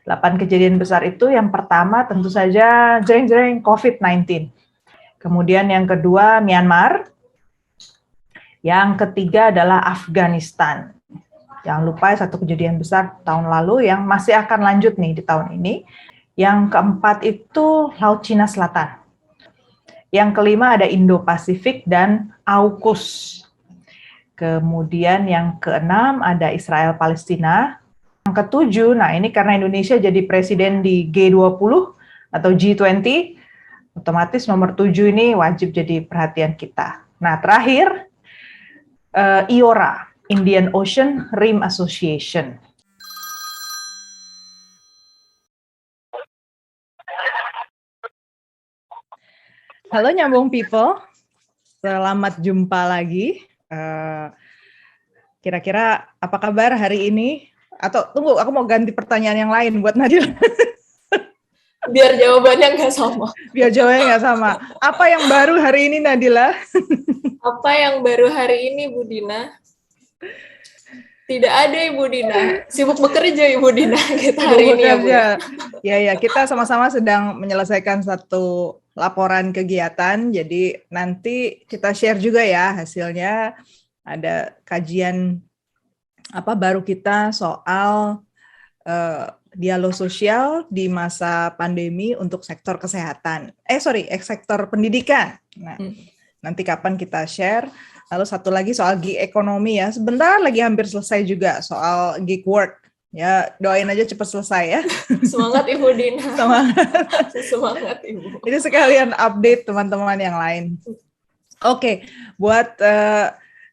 8 kejadian besar itu yang pertama tentu saja jreng-jreng COVID-19. Kemudian yang kedua Myanmar. Yang ketiga adalah Afghanistan. Jangan lupa satu kejadian besar tahun lalu yang masih akan lanjut nih di tahun ini. Yang keempat itu Laut Cina Selatan. Yang kelima ada Indo-Pasifik dan AUKUS. Kemudian yang keenam ada Israel-Palestina. Yang ketujuh, nah ini karena Indonesia jadi presiden di G20 atau G20, otomatis nomor 7 ini wajib jadi perhatian kita. Nah terakhir, IORA, Indian Ocean Rim Association. Halo Nyambung People, selamat jumpa lagi. Kira-kira apa kabar hari ini? Atau tunggu, aku mau ganti pertanyaan yang lain buat Nadila. Biar jawabannya nggak sama. Biar jawabannya nggak sama. Apa yang baru hari ini, Nadila? Apa yang baru hari ini, Bu Dina? Tidak ada, Ibu Dina. Sibuk bekerja, Ibu Dina. Kita hari ini ya, Bu. Ya, kita sama-sama sedang menyelesaikan satu laporan kegiatan. Jadi nanti kita share juga ya hasilnya. Ada kajian apa baru kita soal dialog sosial di masa pandemi untuk sektor kesehatan. Sektor pendidikan. Nah, nanti kapan kita share. Lalu satu lagi soal gig ekonomi ya. Sebentar lagi hampir selesai juga soal gig work. Ya, doain aja cepat selesai ya. Semangat Ibu Dina. Semangat Ibu. Ini sekalian update teman-teman yang lain. Oke, buat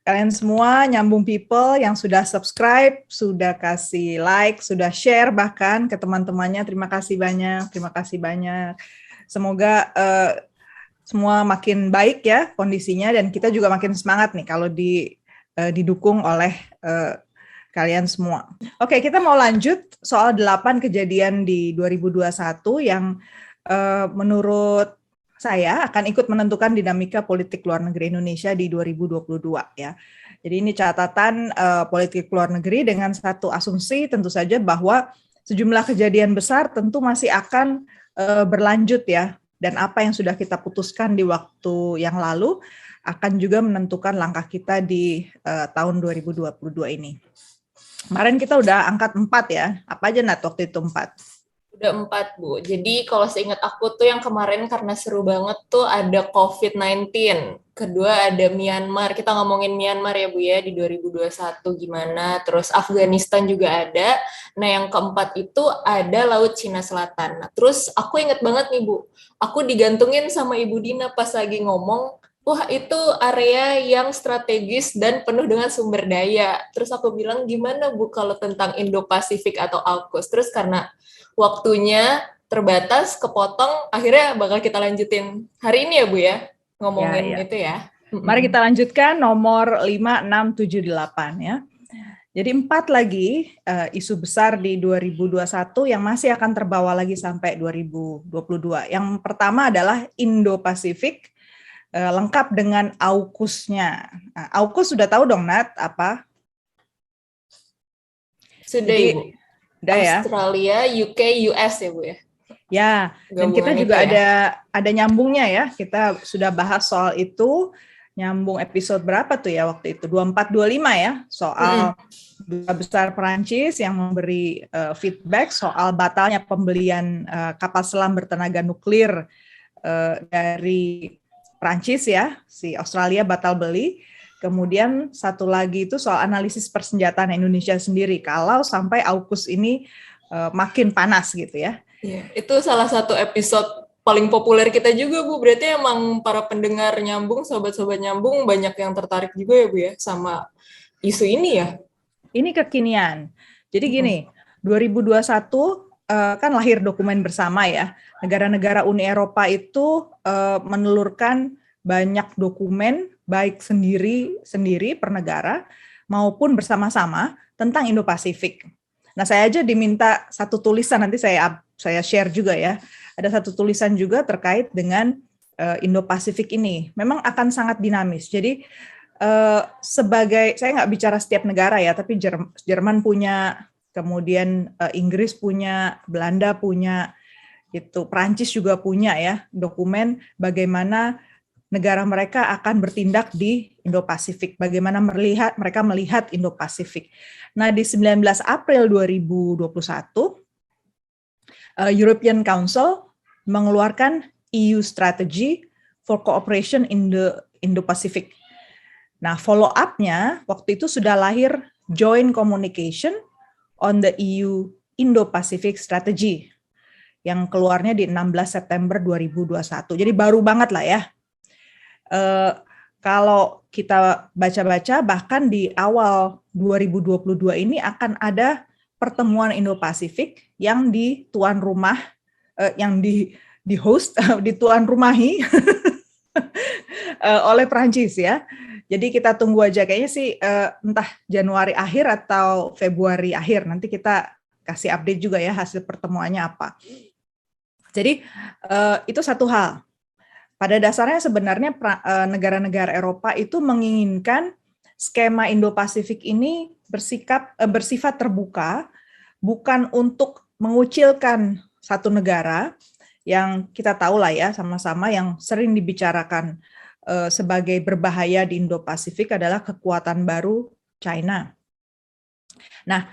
kalian semua Nyambung People yang sudah subscribe, sudah kasih like, sudah share bahkan ke teman-temannya, terima kasih banyak. Semoga semua makin baik ya kondisinya dan kita juga makin semangat nih kalau didukung oleh kalian semua. Oke, kita mau lanjut soal 8 kejadian di 2021 yang menurut saya akan ikut menentukan dinamika politik luar negeri Indonesia di 2022 ya. Jadi ini catatan politik luar negeri dengan satu asumsi tentu saja bahwa sejumlah kejadian besar tentu masih akan berlanjut ya. Dan apa yang sudah kita putuskan di waktu yang lalu akan juga menentukan langkah kita di tahun 2022 ini. Kemarin kita udah angkat 4 ya. Apa aja Nat waktu itu 4? Udah 4, Bu. Jadi kalau seingat aku tuh yang kemarin karena seru banget tuh ada COVID-19. Kedua ada Myanmar. Kita ngomongin Myanmar ya, Bu ya, di 2021 gimana. Terus Afghanistan juga ada. Nah, yang keempat itu ada Laut Cina Selatan. Nah, terus aku ingat banget nih, Bu. Aku digantungin sama Ibu Dina pas lagi ngomong, wah itu area yang strategis dan penuh dengan sumber daya. Terus aku bilang, gimana Bu kalau tentang Indo-Pasifik atau AUKUS? Terus karena waktunya terbatas, kepotong, akhirnya bakal kita lanjutin hari ini ya Bu ya, ngomongin itu ya. Mari kita lanjutkan nomor 5, 6, 7, 8 ya. Jadi 4 lagi isu besar di 2021 yang masih akan terbawa lagi sampai 2022. Yang pertama adalah Indo-Pasifik, lengkap dengan AUKUS-nya. Nah, AUKUS sudah tahu dong Nat, apa? Sudah jadi, Ibu. Udah ya. Australia, UK, US ya Bu ya. Ya, dan kita juga ada nyambungnya ya. Kita sudah bahas soal itu, nyambung episode berapa tuh ya waktu itu? 24, 25 ya, soal Duta Besar Perancis yang memberi feedback soal batalnya pembelian kapal selam bertenaga nuklir dari Perancis ya, si Australia batal beli. Kemudian satu lagi itu soal analisis persenjataan Indonesia sendiri kalau sampai AUKUS ini makin panas gitu ya. Iya, itu salah satu episode paling populer kita juga Bu. Berarti emang para pendengar Nyambung, sobat-sobat Nyambung banyak yang tertarik juga ya Bu ya sama isu ini ya. Ini kekinian. Jadi gini, 2021 kan lahir dokumen bersama ya. Negara-negara Uni Eropa itu menelurkan banyak dokumen baik sendiri per negara maupun bersama-sama tentang Indo-Pasifik. Nah, saya aja diminta satu tulisan, nanti saya share juga ya. Ada satu tulisan juga terkait dengan Indo-Pasifik ini. Memang akan sangat dinamis. Jadi sebagai, saya nggak bicara setiap negara ya, tapi Jerman punya kemudian Inggris punya, Belanda punya, itu Prancis juga punya ya dokumen bagaimana negara mereka akan bertindak di Indo-Pasifik, bagaimana mereka melihat Indo-Pasifik. Nah, di 19 April 2021, European Council mengeluarkan EU Strategy for Cooperation in the Indo-Pacific. Nah, follow-up-nya waktu itu sudah lahir Joint Communication on the EU Indo-Pacific Strategy yang keluarnya di 16 September 2021. Jadi baru banget lah ya. Kalau kita baca-baca, bahkan di awal 2022 ini akan ada pertemuan Indo-Pasifik yang di tuan rumah, yang di host, di tuan rumahi oleh Prancis ya. Jadi kita tunggu aja, kayaknya sih entah Januari akhir atau Februari akhir, nanti kita kasih update juga ya hasil pertemuannya apa. Jadi itu satu hal. Pada dasarnya sebenarnya negara-negara Eropa itu menginginkan skema Indo-Pasifik ini bersifat terbuka, bukan untuk mengucilkan satu negara yang kita tahu lah ya sama-sama yang sering dibicarakan sebagai berbahaya di Indo-Pasifik adalah kekuatan baru China. Nah,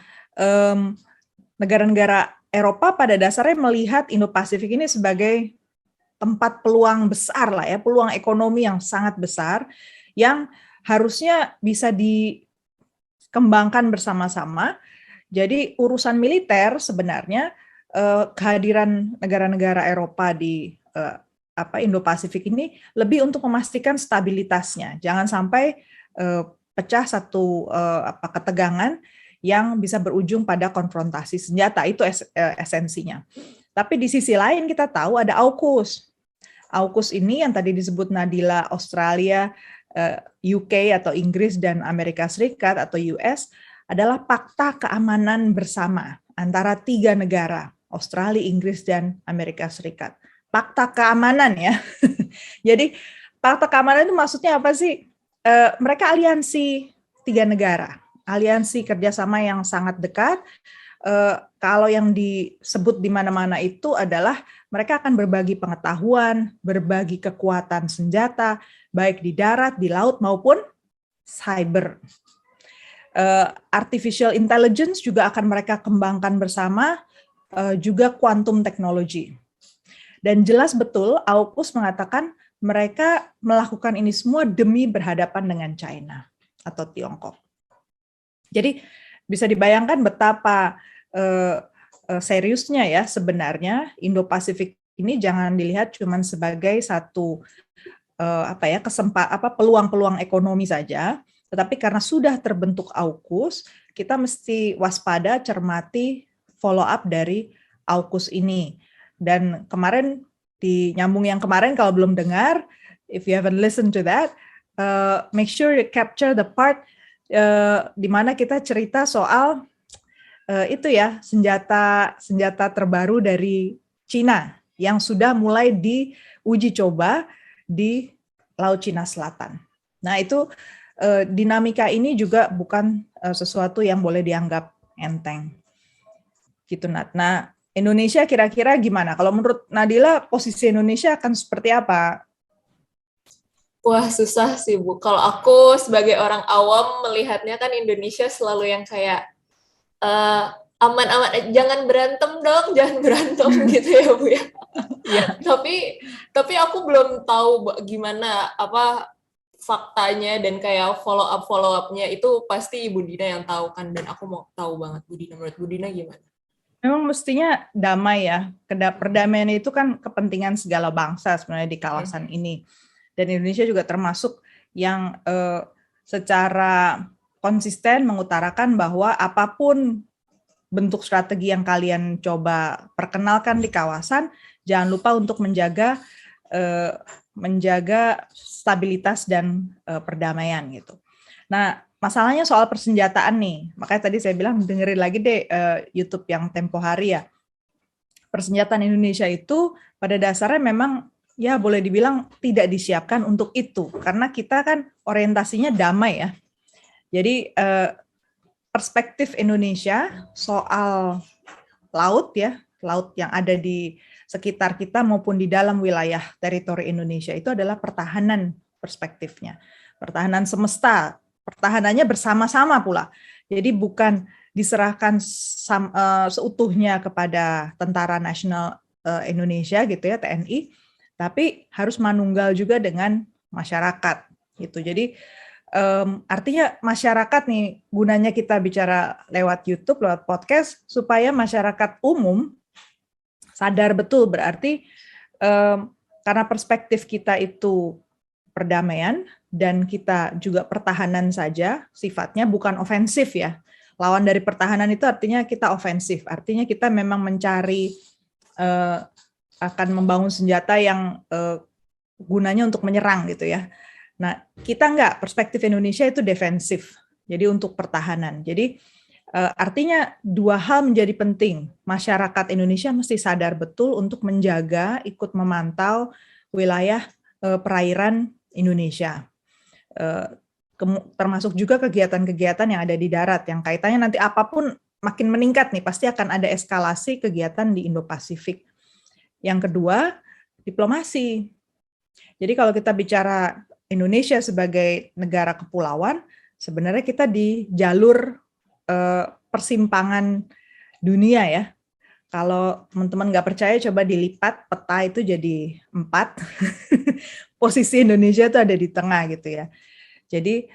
negara-negara Eropa pada dasarnya melihat Indo-Pasifik ini sebagai tempat peluang besar lah ya, peluang ekonomi yang sangat besar yang harusnya bisa dikembangkan bersama-sama. Jadi urusan militer sebenarnya kehadiran negara-negara Eropa di Indo-Pasifik ini lebih untuk memastikan stabilitasnya. Jangan sampai pecah satu ketegangan yang bisa berujung pada konfrontasi senjata, itu esensinya. Tapi di sisi lain kita tahu ada AUKUS. AUKUS ini yang tadi disebut Nadila, Australia, UK atau Inggris dan Amerika Serikat atau US adalah fakta keamanan bersama antara 3 negara, Australia, Inggris dan Amerika Serikat. Fakta keamanan ya. Jadi fakta keamanan itu maksudnya apa sih? Mereka aliansi 3 negara, aliansi kerjasama yang sangat dekat. Kalau yang disebut di mana-mana itu adalah mereka akan berbagi pengetahuan, berbagi kekuatan senjata, baik di darat, di laut, maupun cyber. Artificial intelligence juga akan mereka kembangkan bersama, juga quantum technology. Dan jelas betul AUKUS mengatakan mereka melakukan ini semua demi berhadapan dengan China atau Tiongkok. Jadi bisa dibayangkan betapa seriusnya ya sebenarnya Indo-Pasifik ini jangan dilihat cuma sebagai satu peluang-peluang ekonomi saja, tetapi karena sudah terbentuk AUKUS, kita mesti waspada, cermati follow up dari AUKUS ini. Dan kemarin di nyambung yang kemarin kalau belum dengar, if you haven't listened to that, make sure you capture the part di mana kita cerita soal itu ya senjata terbaru dari Cina yang sudah mulai diuji coba di Laut Cina Selatan. Nah itu dinamika ini juga bukan sesuatu yang boleh dianggap enteng. Gitu Nat. Nah Indonesia kira-kira gimana? Kalau menurut Nadila posisi Indonesia akan seperti apa? Wah susah sih Bu. Kalau aku sebagai orang awam melihatnya kan Indonesia selalu yang kayak aman-aman, jangan berantem dong, jangan berantem gitu ya Bu ya. Yeah. Tapi aku belum tahu gimana faktanya dan kayak follow up-nya itu pasti Ibu Dina yang tahu kan, dan aku mau tahu banget Bu Dina, menurut Bu Dina gimana? Memang mestinya damai ya. Perdamaian itu kan kepentingan segala bangsa sebenarnya di kawasan ini. Dan Indonesia juga termasuk yang secara konsisten mengutarakan bahwa apapun bentuk strategi yang kalian coba perkenalkan di kawasan, jangan lupa untuk menjaga stabilitas dan perdamaian gitu. Nah, masalahnya soal persenjataan nih. Makanya tadi saya bilang dengerin lagi deh YouTube yang Tempo Hari ya. Persenjataan Indonesia itu pada dasarnya memang ya boleh dibilang tidak disiapkan untuk itu karena kita kan orientasinya damai ya. Jadi perspektif Indonesia soal laut ya, laut yang ada di sekitar kita maupun di dalam wilayah teritori Indonesia itu adalah pertahanan perspektifnya. Pertahanan semesta, pertahanannya bersama-sama pula. Jadi bukan diserahkan seutuhnya kepada Tentara Nasional Indonesia gitu ya, TNI, tapi harus manunggal juga dengan masyarakat gitu. Jadi artinya masyarakat nih, gunanya kita bicara lewat YouTube, lewat podcast, supaya masyarakat umum sadar betul, berarti karena perspektif kita itu perdamaian dan kita juga pertahanan saja, sifatnya bukan ofensif ya. Lawan dari pertahanan itu artinya kita ofensif, artinya kita memang mencari akan membangun senjata yang gunanya untuk menyerang gitu ya. Nah, kita enggak, perspektif Indonesia itu defensif, jadi untuk pertahanan. Jadi artinya dua hal menjadi penting. Masyarakat Indonesia mesti sadar betul untuk menjaga, ikut memantau wilayah perairan Indonesia. Termasuk juga kegiatan-kegiatan yang ada di darat, yang kaitannya nanti apapun makin meningkat nih, pasti akan ada eskalasi kegiatan di Indo-Pasifik. Yang kedua, diplomasi. Jadi kalau kita bicara Indonesia sebagai negara kepulauan, sebenarnya kita di jalur persimpangan dunia ya. Kalau teman-teman nggak percaya, coba dilipat peta itu jadi 4. Posisi Indonesia itu ada di tengah gitu ya. Jadi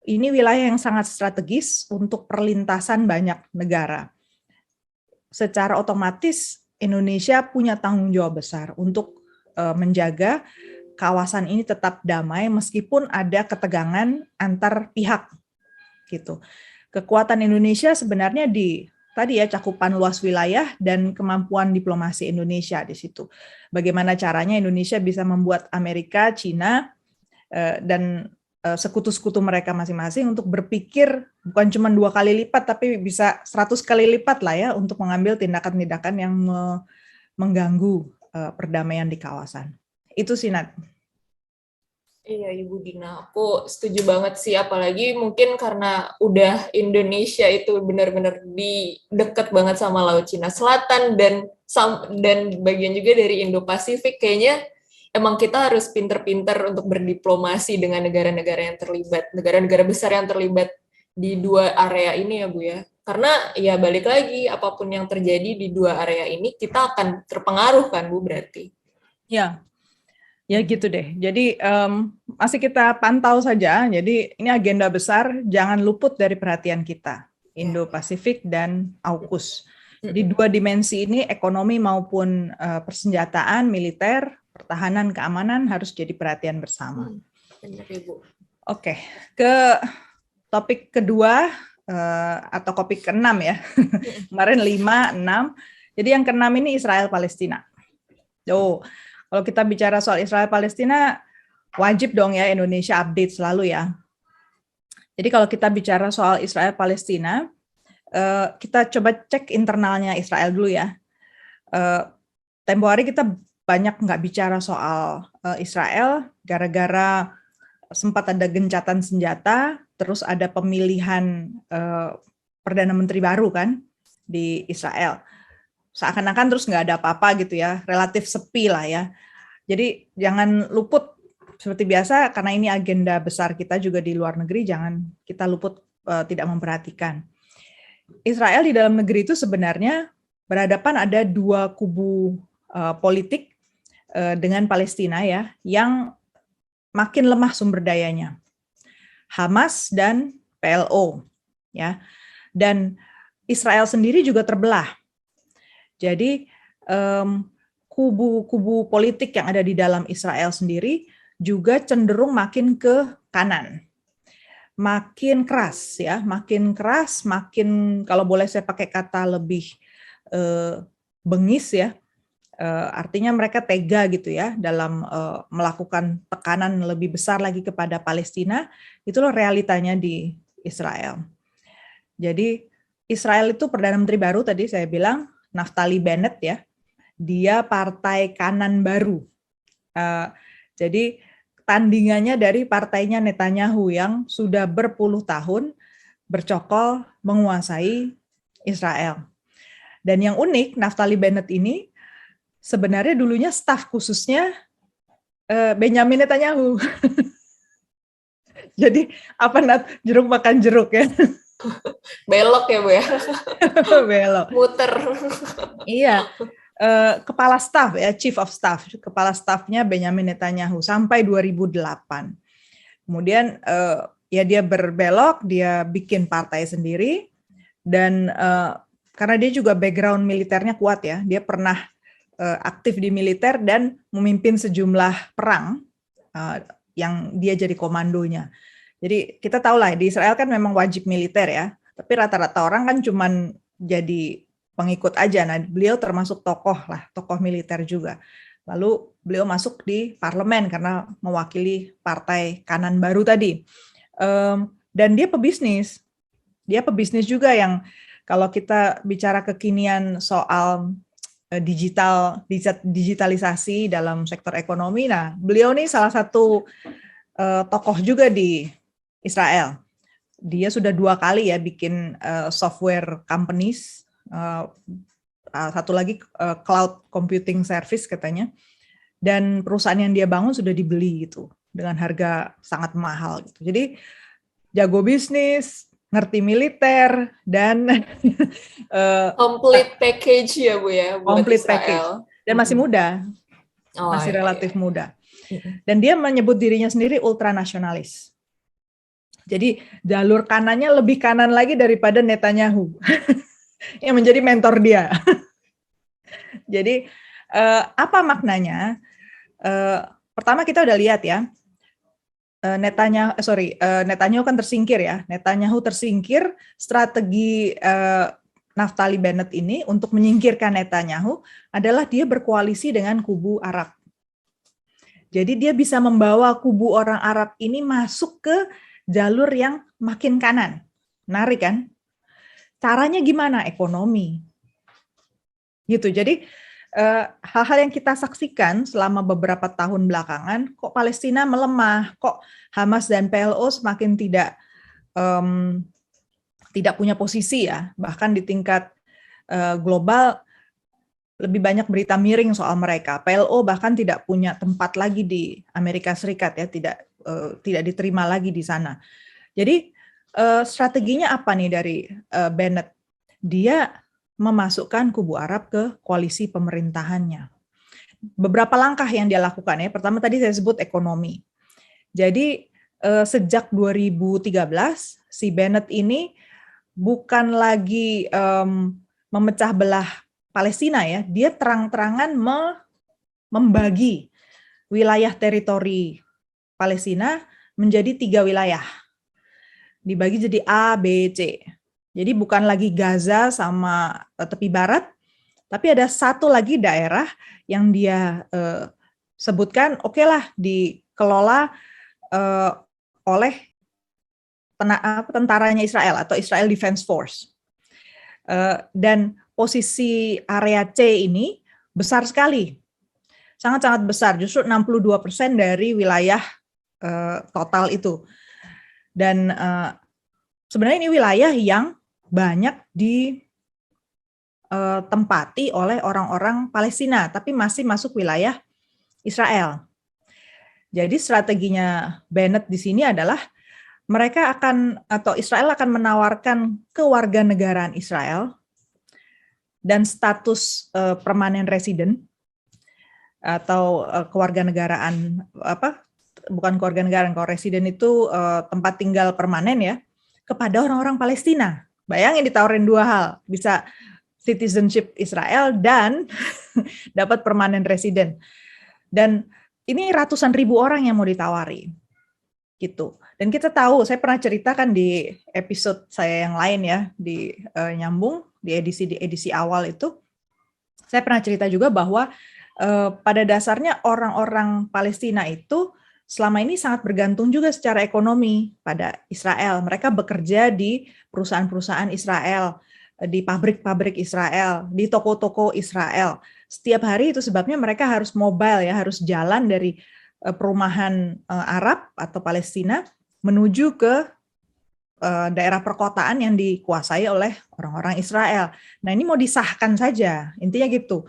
ini wilayah yang sangat strategis untuk perlintasan banyak negara. Secara otomatis Indonesia punya tanggung jawab besar untuk menjaga kawasan ini tetap damai meskipun ada ketegangan antar pihak gitu. Kekuatan Indonesia sebenarnya di tadi ya, cakupan luas wilayah dan kemampuan diplomasi Indonesia di situ. Bagaimana caranya Indonesia bisa membuat Amerika, Cina dan sekutu-sekutu mereka masing-masing untuk berpikir bukan cuma 2 kali lipat tapi bisa 100 kali lipat lah ya untuk mengambil tindakan-tindakan yang mengganggu perdamaian di kawasan. Itu sih, Nat. Iya, Ibu Dina, aku setuju banget sih, apalagi mungkin karena udah Indonesia itu benar-benar deket banget sama Laut Cina Selatan dan bagian juga dari Indo-Pasifik, kayaknya emang kita harus pinter-pinter untuk berdiplomasi dengan negara-negara yang terlibat, negara-negara besar yang terlibat di 2 area ini ya Bu ya. Karena ya balik lagi, apapun yang terjadi di 2 area ini, kita akan terpengaruh kan Bu berarti. Ya. Ya gitu deh. Jadi masih kita pantau saja. Jadi ini agenda besar, jangan luput dari perhatian kita. Indo-Pasifik dan AUKUS. Jadi 2 dimensi ini, ekonomi maupun persenjataan, militer, pertahanan, keamanan harus jadi perhatian bersama. Benar, Ibu. Oke, ke topik kedua atau topik ke-6 ya. Kemarin 5, 6. Jadi yang ke-6 ini Israel-Palestina. Kalau kita bicara soal Israel-Palestina, wajib dong ya Indonesia update selalu ya. Jadi kalau kita bicara soal Israel-Palestina, kita coba cek internalnya Israel dulu ya. Tempo hari kita banyak nggak bicara soal Israel, gara-gara sempat ada gencatan senjata, terus ada pemilihan Perdana Menteri baru kan di Israel. Seakan-akan terus nggak ada apa-apa gitu ya, relatif sepi lah ya. Jadi jangan luput seperti biasa, karena ini agenda besar kita juga di luar negeri, jangan kita luput tidak memperhatikan. Israel di dalam negeri itu sebenarnya berhadapan ada 2 kubu politik dengan Palestina ya, yang makin lemah sumber dayanya. Hamas dan PLO ya. Dan Israel sendiri juga terbelah. Jadi kubu-kubu politik yang ada di dalam Israel sendiri juga cenderung makin ke kanan, makin keras ya, makin kalau boleh saya pakai kata lebih bengis ya, artinya mereka tega gitu ya dalam melakukan tekanan lebih besar lagi kepada Palestina. Itulah realitanya di Israel. Jadi Israel itu Perdana Menteri baru tadi saya bilang, Naftali Bennett ya, dia partai kanan baru. Jadi tandingannya dari partainya Netanyahu yang sudah berpuluh tahun bercokol menguasai Israel. Dan yang unik, Naftali Bennett ini sebenarnya dulunya staf khususnya Benjamin Netanyahu. Jadi apa jeruk makan jeruk ya. Belok ya Bu ya. Belok. Muter. Iya. Kepala staf ya, Chief of Staff, kepala stafnya Benjamin Netanyahu sampai 2008. Kemudian ya dia berbelok, dia bikin partai sendiri dan karena dia juga background militernya kuat ya, dia pernah aktif di militer dan memimpin sejumlah perang yang dia jadi komandonya. Jadi kita tahu lah di Israel kan memang wajib militer ya, tapi rata-rata orang kan cuman jadi pengikut aja. Nah, beliau termasuk tokoh militer juga. Lalu beliau masuk di parlemen karena mewakili partai kanan baru tadi. Dan dia pebisnis. Dia pebisnis juga yang kalau kita bicara kekinian soal digitalisasi dalam sektor ekonomi, nah beliau nih salah satu tokoh juga di Israel. Dia sudah 2 kali ya bikin software companies, satu lagi cloud computing service katanya, dan perusahaan yang dia bangun sudah dibeli gitu dengan harga sangat mahal gitu. Jadi jago bisnis, ngerti militer, dan complete package ya Bu ya buat complete Israel. Package. Dan masih muda, masih relatif muda. Dan dia menyebut dirinya sendiri ultranasionalis. Jadi jalur kanannya lebih kanan lagi daripada Netanyahu yang menjadi mentor dia. Jadi apa maknanya? Pertama kita udah lihat ya, Netanyahu kan tersingkir ya. Netanyahu tersingkir, strategi Naftali Bennett ini untuk menyingkirkan Netanyahu adalah dia berkoalisi dengan kubu Arab. Jadi dia bisa membawa kubu orang Arab ini masuk ke jalur yang makin kanan. Menarik kan? Caranya gimana? Ekonomi. Gitu. Jadi hal-hal yang kita saksikan selama beberapa tahun belakangan, kok Palestina melemah, kok Hamas dan PLO semakin tidak punya posisi ya, bahkan di tingkat global lebih banyak berita miring soal mereka. PLO bahkan tidak punya tempat lagi di Amerika Serikat ya, tidak diterima lagi di sana. Jadi strateginya apa nih dari Bennett? Dia memasukkan kubu Arab ke koalisi pemerintahannya. Beberapa langkah yang dia lakukan ya. Pertama tadi saya sebut ekonomi. Jadi sejak 2013 si Bennett ini bukan lagi memecah belah Palestina ya. Dia terang-terangan membagi wilayah teritori Palestina menjadi 3 wilayah. Dibagi jadi A, B, C. Jadi bukan lagi Gaza sama tepi barat, tapi ada satu lagi daerah yang dia sebutkan okelah dikelola oleh tentaranya Israel atau Israel Defense Force. Dan posisi area C ini besar sekali, sangat-sangat besar, justru 62% dari wilayah total itu. Dan sebenarnya ini wilayah yang banyak ditempati oleh orang-orang Palestina, tapi masih masuk wilayah Israel. Jadi strateginya Bennett di sini adalah mereka Israel akan menawarkan kewarganegaraan Israel dan status permanent resident atau kewarganegaraan bukan kewarganegaraan, kalau residen itu tempat tinggal permanen ya, kepada orang-orang Palestina. Bayangin ditawarin 2 hal, bisa citizenship Israel dan dapat permanent resident. Dan ini ratusan ribu orang yang mau ditawari. Gitu. Dan kita tahu, saya pernah ceritakan di episode saya yang lain ya, di Nyambung, di edisi awal itu, saya pernah cerita juga bahwa pada dasarnya orang-orang Palestina itu selama ini sangat bergantung juga secara ekonomi pada Israel. Mereka bekerja di perusahaan-perusahaan Israel, di pabrik-pabrik Israel, di toko-toko Israel. Setiap hari itu sebabnya mereka harus mobile ya, harus jalan dari perumahan Arab atau Palestina menuju ke daerah perkotaan yang dikuasai oleh orang-orang Israel. Nah, ini mau disahkan saja, intinya gitu.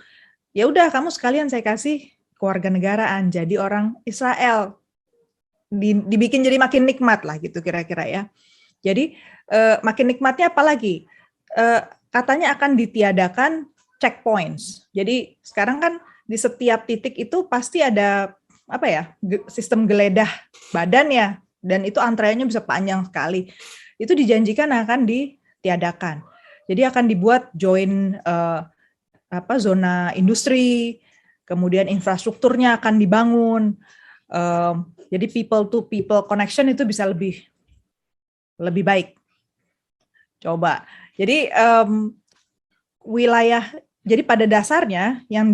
Ya udah, kamu sekalian saya kasih kewarganegaraan jadi orang Israel. Dibikin jadi makin nikmat lah gitu kira-kira ya. Jadi makin nikmatnya apalagi? Katanya akan ditiadakan checkpoints. Jadi sekarang kan di setiap titik itu pasti ada apa ya, sistem geledah badan ya, dan itu antreannya bisa panjang sekali. Itu dijanjikan akan ditiadakan. Jadi akan dibuat joint zona industri, kemudian infrastrukturnya akan dibangun. Jadi people to people connection itu bisa lebih baik. Coba. Jadi wilayah, jadi pada dasarnya yang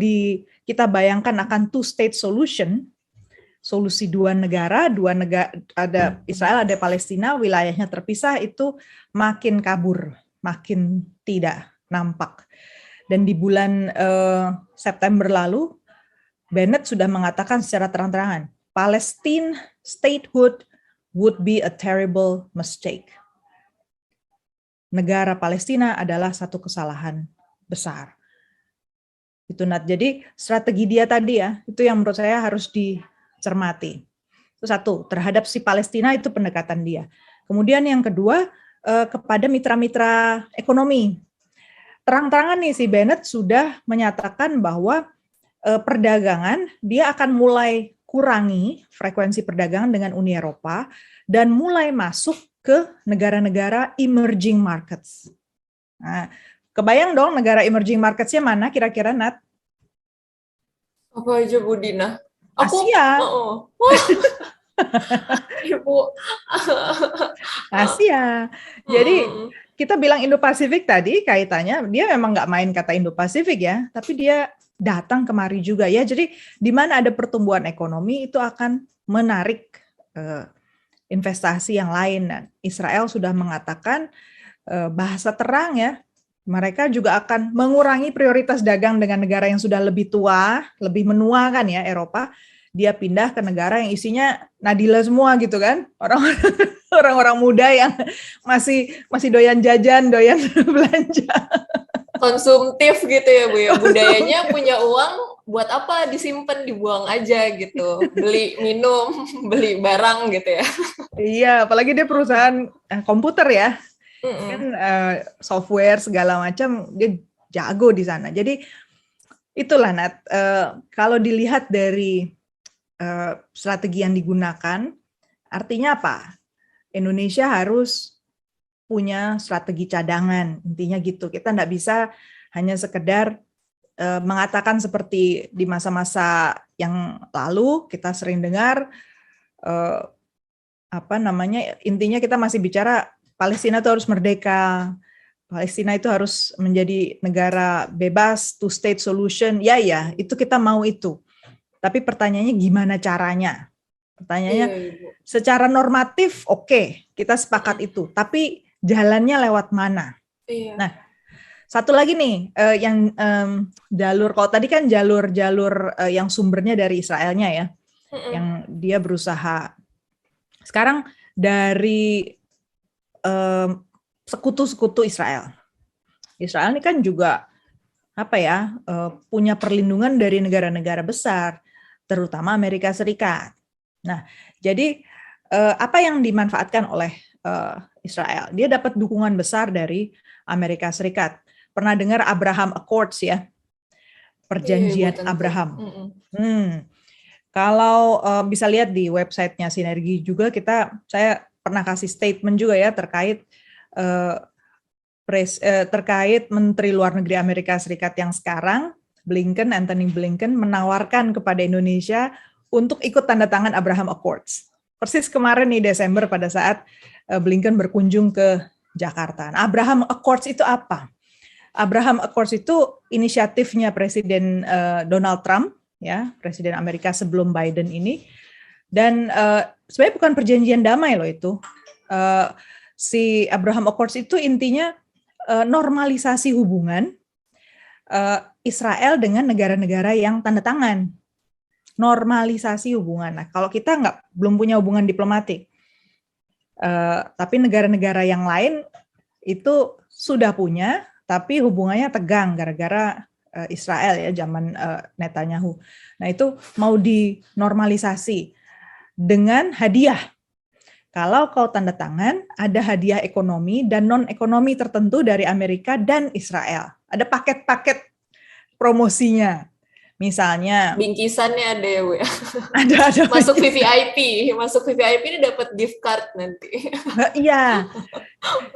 kita bayangkan akan two state solution, solusi dua negara, ada Israel, ada Palestina, wilayahnya terpisah, itu makin kabur, makin tidak nampak. Dan di bulan September lalu, Bennett sudah mengatakan secara terang-terangan, Palestine statehood would be a terrible mistake. Negara Palestina adalah satu kesalahan besar. Itu Nat. Jadi strategi dia tadi ya, itu yang menurut saya harus dicermati. Itu satu, terhadap si Palestina itu pendekatan dia. Kemudian yang kedua, kepada mitra-mitra ekonomi. Terang-terangan nih si Bennett sudah menyatakan bahwa perdagangan dia akan mulai kurangi frekuensi perdagangan dengan Uni Eropa dan mulai masuk ke negara-negara emerging markets. Nah, kebayang dong negara emerging markets-nya mana kira-kira, Nat? Apa aja Bu Dina? Asia. Ibu. Asia. Jadi kita bilang Indo-Pasifik tadi kaitannya, dia memang nggak main kata Indo-Pasifik ya, tapi dia datang kemari juga ya. Jadi di mana ada pertumbuhan ekonomi itu akan menarik investasi yang lain. Dan Israel sudah mengatakan bahasa terang ya, mereka juga akan mengurangi prioritas dagang dengan negara yang sudah lebih tua, lebih menua kan ya, Eropa. Dia pindah ke negara yang isinya Nadila semua gitu kan, orang-orang muda yang masih doyan jajan, doyan belanja. Konsumtif gitu ya Bu ya, budayanya punya uang buat apa, disimpan, dibuang aja gitu, beli minum, beli barang gitu ya. Iya, apalagi dia perusahaan komputer ya, kan software segala macam dia jago di sana. Jadi itulah Nat, kalau dilihat dari strategi yang digunakan, artinya apa? Indonesia harus punya strategi cadangan, intinya gitu. Kita nggak bisa hanya sekedar mengatakan seperti di masa-masa yang lalu kita sering dengar intinya kita masih bicara Palestina itu harus merdeka, Palestina itu harus menjadi negara bebas, two state solution. Ya, itu kita mau itu. Tapi pertanyaannya gimana caranya? Pertanyaannya secara normatif oke, kita sepakat itu. Tapi jalannya lewat mana? Nah, satu lagi nih yang jalur, kalau tadi kan jalur yang sumbernya dari Israelnya ya, yang dia berusaha. Sekarang dari sekutu-sekutu Israel. Israel ini kan juga punya perlindungan dari negara-negara besar, terutama Amerika Serikat. Nah, jadi apa yang dimanfaatkan oleh Israel? Dia dapat dukungan besar dari Amerika Serikat. Pernah dengar Abraham Accords ya? Perjanjian Abraham. Kalau bisa lihat di websitenya Sinergi juga, saya pernah kasih statement juga ya terkait terkait Menteri Luar Negeri Amerika Serikat yang sekarang, Anthony Blinken, menawarkan kepada Indonesia untuk ikut tanda tangan Abraham Accords. Persis kemarin nih Desember pada saat Blinken berkunjung ke Jakarta. Nah, Abraham Accords itu apa? Abraham Accords itu inisiatifnya Presiden Donald Trump, ya, Presiden Amerika sebelum Biden ini. Dan sebenarnya bukan perjanjian damai loh itu. Si Abraham Accords itu intinya normalisasi hubungan Israel dengan negara-negara yang tanda tangan. Normalisasi hubungan. Nah, kalau kita belum punya hubungan diplomatik, Tapi negara-negara yang lain itu sudah punya, tapi hubungannya tegang gara-gara Israel ya zaman Netanyahu. Nah itu mau dinormalisasi dengan hadiah. Kalau kau tanda tangan, ada hadiah ekonomi dan non-ekonomi tertentu dari Amerika dan Israel. Ada paket-paket promosinya. Misalnya bingkisannya ada ya Bu ya. ada Masuk VVIP ini dapat gift card nanti. Iya.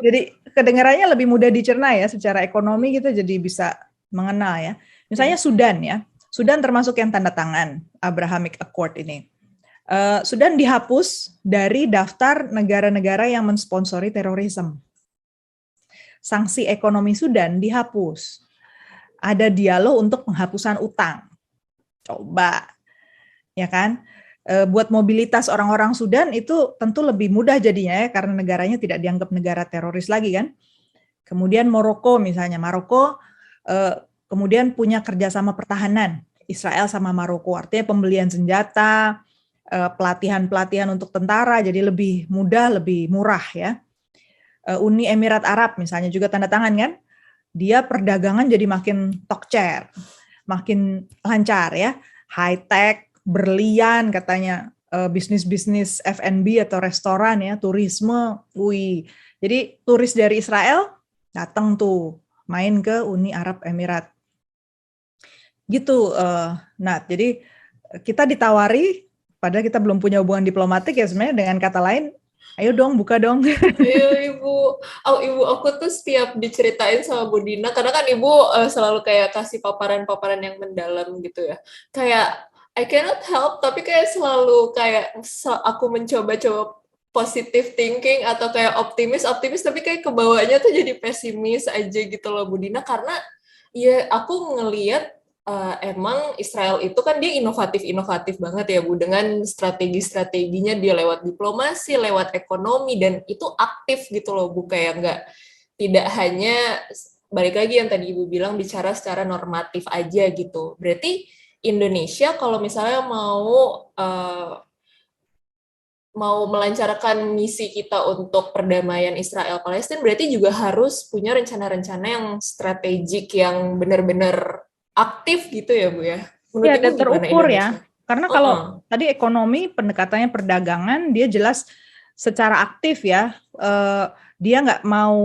Jadi kedengarannya lebih mudah dicerna ya secara ekonomi kita jadi bisa mengenal ya. Misalnya Sudan ya. Sudan termasuk yang tanda tangan Abrahamic Accord ini. Sudan dihapus dari daftar negara-negara yang mensponsori terorisme. Sanksi ekonomi Sudan dihapus. Ada dialog untuk penghapusan utang. Coba, ya kan? Buat mobilitas orang-orang Sudan itu tentu lebih mudah jadinya ya, karena negaranya tidak dianggap negara teroris lagi kan. Kemudian Maroko misalnya, Maroko kemudian punya kerjasama pertahanan Israel sama Maroko, artinya pembelian senjata, pelatihan-pelatihan untuk tentara jadi lebih mudah, lebih murah ya. Uni Emirat Arab misalnya juga tanda tangan kan, dia perdagangan jadi makin tokcer, makin lancar ya, high tech, berlian katanya, bisnis-bisnis F&B atau restoran ya, turisme, jadi turis dari Israel datang tuh main ke Uni Arab Emirat gitu. Nah jadi kita ditawari, padahal kita belum punya hubungan diplomatik ya sebenarnya, dengan kata lain, ayo dong buka dong. Iya ibu aku tuh setiap diceritain sama Bu Dina, karena kan ibu selalu kayak kasih paparan-paparan yang mendalam gitu ya. Kayak I cannot help, tapi kayak selalu kayak aku mencoba-coba positive thinking atau kayak optimis, tapi kayak kebawahnya tuh jadi pesimis aja gitu loh Bu Dina, karena ya aku ngelihat emang Israel itu kan dia inovatif banget ya Bu, dengan strategi-strateginya dia lewat diplomasi, lewat ekonomi, dan itu aktif gitu loh Bu, kayak tidak hanya balik lagi yang tadi Ibu bilang bicara secara normatif aja gitu. Berarti Indonesia kalau misalnya mau melancarkan misi kita untuk perdamaian Israel Palestina, berarti juga harus punya rencana-rencana yang strategik, yang benar-benar aktif gitu ya Bu ya. Menurut Ya, Ibu dan gimana terukur Indonesia? ya. Karena kalau tadi ekonomi pendekatannya perdagangan, dia jelas secara aktif ya. Dia nggak mau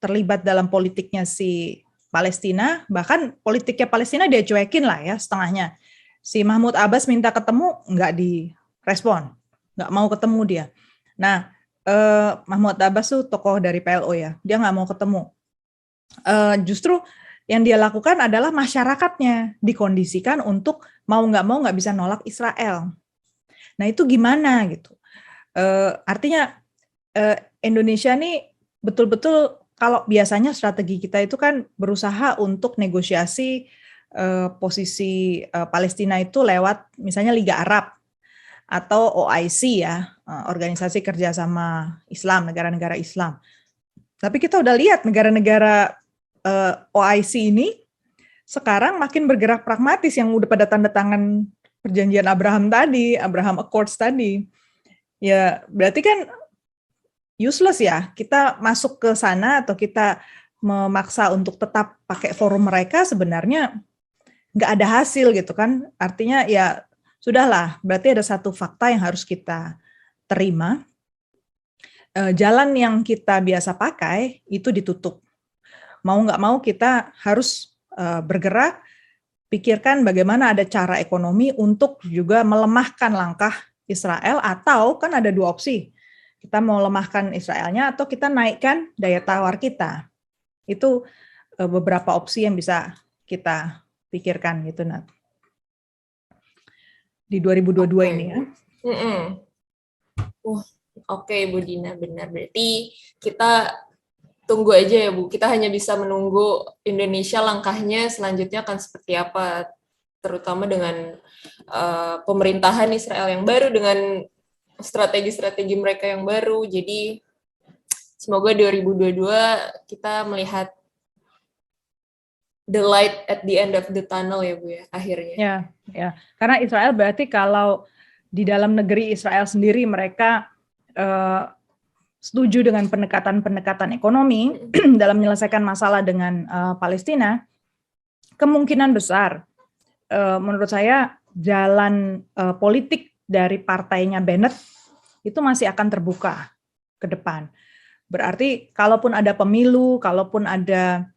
terlibat dalam politiknya si Palestina, bahkan politiknya Palestina dia cuekin lah ya setengahnya. Si Mahmud Abbas minta ketemu, nggak direspon, nggak mau ketemu dia. Nah, Mahmud Abbas tuh tokoh dari PLO ya, dia nggak mau ketemu. Justru yang dia lakukan adalah masyarakatnya dikondisikan untuk mau nggak bisa nolak Israel. Nah itu gimana gitu? Artinya Indonesia nih betul-betul, kalau biasanya strategi kita itu kan berusaha untuk negosiasi posisi Palestina itu lewat misalnya Liga Arab atau OIC ya, Organisasi Kerjasama Islam, negara-negara Islam. Tapi kita udah lihat negara-negara OIC ini sekarang makin bergerak pragmatis, yang udah pada tanda tangan perjanjian Abraham Accords tadi. Ya, berarti kan useless ya kita masuk ke sana atau kita memaksa untuk tetap pakai forum mereka, sebenarnya nggak ada hasil gitu kan. Artinya ya sudahlah, berarti ada satu fakta yang harus kita terima. Jalan yang kita biasa pakai itu ditutup. Mau nggak mau kita harus bergerak, pikirkan bagaimana ada cara ekonomi untuk juga melemahkan langkah Israel, atau kan ada dua opsi. Kita mau lemahkan Israelnya atau kita naikkan daya tawar kita. Itu beberapa opsi yang bisa kita pikirkan gitu Nat. Di 2022 ini ya. Oke, Bu Dina, benar. Berarti kita tunggu aja ya Bu, kita hanya bisa menunggu Indonesia langkahnya selanjutnya akan seperti apa, terutama dengan pemerintahan Israel yang baru, dengan strategi-strategi mereka yang baru. Jadi semoga 2022 kita melihat the light at the end of the tunnel ya Bu ya, akhirnya. Ya. Karena Israel berarti kalau di dalam negeri Israel sendiri mereka setuju dengan pendekatan-pendekatan ekonomi dalam menyelesaikan masalah dengan Palestina, kemungkinan besar menurut saya jalan politik dari partainya Bennett itu masih akan terbuka ke depan. Berarti kalaupun ada pemilu, kalaupun ada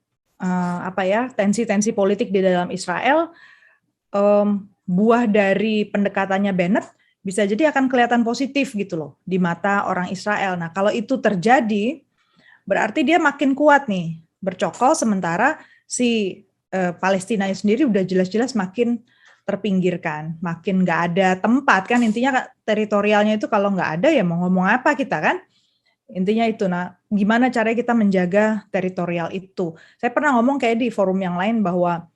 tensi-tensi politik di dalam Israel, buah dari pendekatannya Bennett bisa jadi akan kelihatan positif gitu loh di mata orang Israel. Nah, kalau itu terjadi, berarti dia makin kuat nih bercokol, sementara si Palestina sendiri udah jelas-jelas makin terpinggirkan, makin nggak ada tempat kan, intinya teritorialnya itu kalau nggak ada ya mau ngomong apa kita kan, intinya itu. Nah, gimana caranya kita menjaga teritorial itu? Saya pernah ngomong kayak di forum yang lain bahwa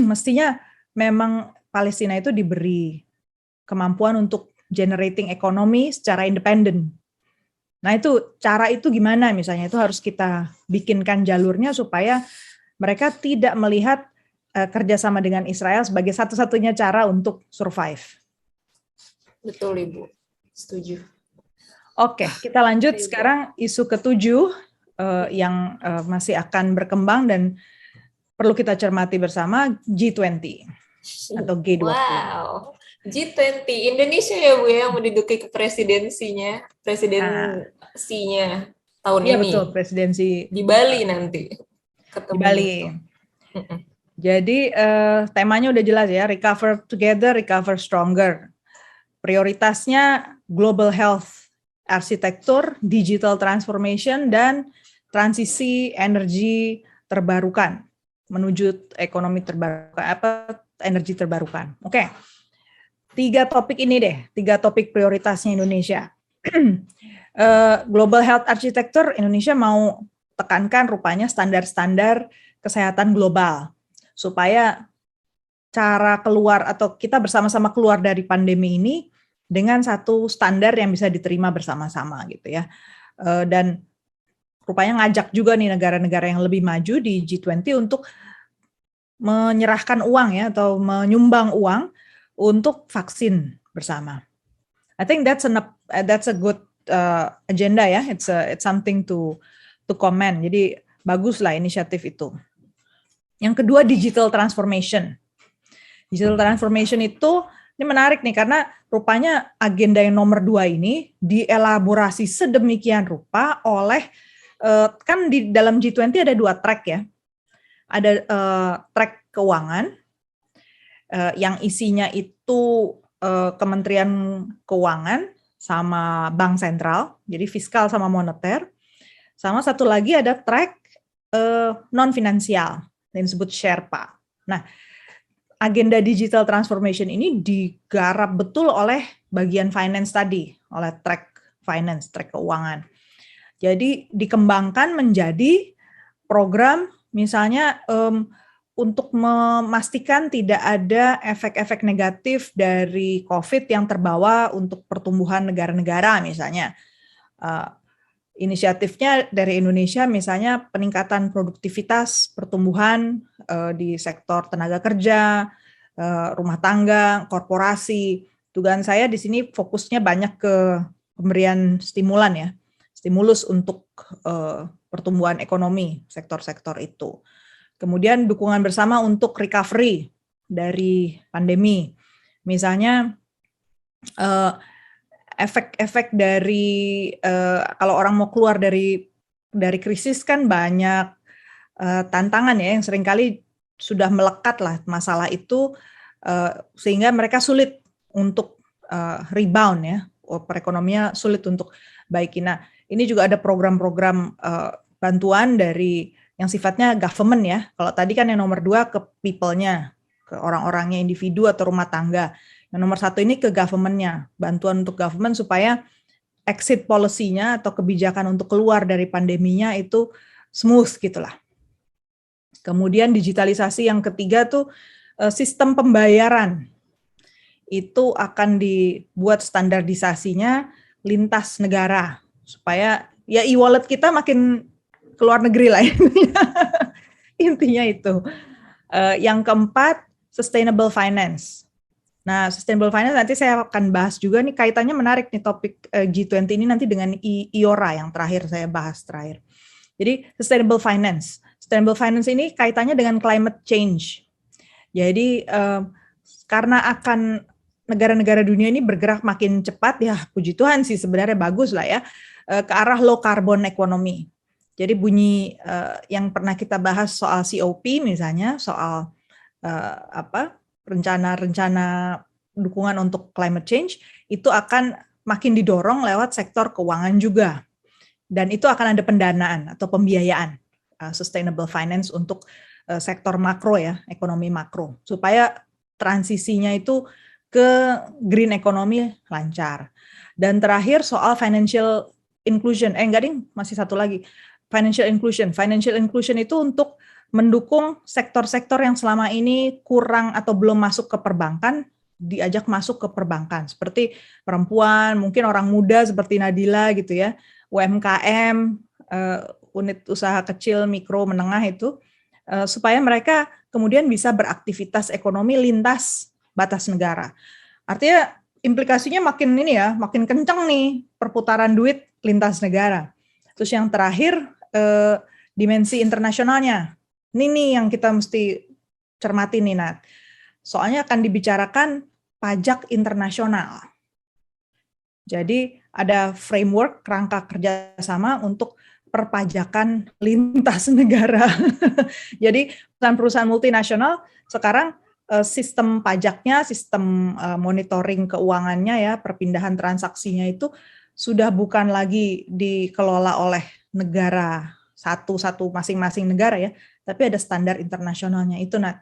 mestinya memang Palestina itu diberi kemampuan untuk generating ekonomi secara independen. Nah, itu cara itu gimana misalnya, itu harus kita bikinkan jalurnya supaya mereka tidak melihat kerjasama dengan Israel sebagai satu-satunya cara untuk survive. Betul, Ibu. Setuju. Oke, kita lanjut sekarang isu ketujuh yang masih akan berkembang dan perlu kita cermati bersama, G20 atau G20. Wow. G20, Indonesia ya Bu yang menduduki presidensinya tahun iya, ini. Betul, presidensi di Bali nanti. Di Bali. Jadi temanya udah jelas ya, recover together, recover stronger. Prioritasnya global health, arsitektur, digital transformation, dan transisi energi terbarukan menuju ekonomi terbarukan, energi terbarukan. Oke. 3 topik ini deh, 3 topik prioritasnya Indonesia. Global Health Architecture, Indonesia mau tekankan rupanya standar-standar kesehatan global, supaya cara keluar atau kita bersama-sama keluar dari pandemi ini dengan satu standar yang bisa diterima bersama-sama gitu ya. Dan rupanya ngajak juga nih negara-negara yang lebih maju di G20 untuk menyerahkan uang ya, atau menyumbang uang untuk vaksin bersama. I think that's a good agenda ya. It's something to comment. Jadi baguslah inisiatif itu. Yang kedua, digital transformation. Digital transformation itu ini menarik nih karena rupanya agenda yang nomor 2 ini dielaborasi sedemikian rupa oleh kan di dalam G20 ada 2 track ya. Ada track keuangan yang isinya itu Kementerian Keuangan sama Bank Sentral, jadi fiskal sama moneter. Sama satu lagi ada track non finansial yang disebut Sherpa. Nah, agenda digital transformation ini digarap betul oleh bagian finance tadi, oleh track finance, track keuangan. Jadi dikembangkan menjadi program misalnya untuk memastikan tidak ada efek-efek negatif dari COVID yang terbawa untuk pertumbuhan negara-negara misalnya. Inisiatifnya dari Indonesia misalnya peningkatan produktivitas, pertumbuhan di sektor tenaga kerja, rumah tangga, korporasi. Dugaan saya di sini fokusnya banyak ke pemberian stimulan ya, stimulus untuk pertumbuhan ekonomi sektor-sektor itu. Kemudian dukungan bersama untuk recovery dari pandemi. Misalnya efek-efek dari kalau orang mau keluar dari krisis kan banyak tantangan ya yang seringkali sudah melekat lah masalah itu sehingga mereka sulit untuk rebound ya, perekonomian sulit untuk baiki. Nah, ini juga ada program-program bantuan dari yang sifatnya government ya. Kalau tadi kan yang nomor 2 ke people-nya, ke orang-orangnya, individu atau rumah tangga. Yang nomor 1 ini ke government-nya, bantuan untuk government supaya exit policy-nya atau kebijakan untuk keluar dari pandeminya itu smooth gitulah. Kemudian digitalisasi yang ketiga tuh sistem pembayaran. Itu akan dibuat standarisasinya lintas negara supaya ya e-wallet kita makin keluar negeri lah intinya itu. Yang keempat, sustainable finance. Nah, sustainable finance nanti saya akan bahas juga nih, kaitannya menarik nih topik G20 ini nanti dengan IORA yang terakhir saya bahas terakhir. Jadi sustainable finance. Sustainable finance ini kaitannya dengan climate change. Jadi karena akan negara-negara dunia ini bergerak makin cepat, ya puji Tuhan sih sebenarnya bagus lah ya, ke arah low carbon economy. Jadi bunyi yang pernah kita bahas soal COP misalnya, soal rencana-rencana dukungan untuk climate change, itu akan makin didorong lewat sektor keuangan juga. Dan itu akan ada pendanaan atau pembiayaan sustainable finance untuk sektor makro ya, ekonomi makro, supaya transisinya itu ke green economy lancar. Dan terakhir soal financial inclusion, masih satu lagi, financial inclusion. Financial inclusion itu untuk mendukung sektor-sektor yang selama ini kurang atau belum masuk ke perbankan, diajak masuk ke perbankan, seperti perempuan, mungkin orang muda seperti Nadila gitu ya, UMKM, unit usaha kecil, mikro, menengah itu, supaya mereka kemudian bisa beraktivitas ekonomi lintas batas negara. Artinya implikasinya makin makin kencang nih perputaran duit lintas negara. Terus yang terakhir dimensi internasionalnya. Ini nih yang kita mesti cermati nih, Nat. Soalnya akan dibicarakan pajak internasional. Jadi ada framework kerangka kerjasama untuk perpajakan lintas negara. Jadi perusahaan multinasional sekarang sistem pajaknya, sistem monitoring keuangannya ya, perpindahan transaksinya itu sudah bukan lagi dikelola oleh negara satu-satu masing-masing negara ya, tapi ada standar internasionalnya itu, Nat.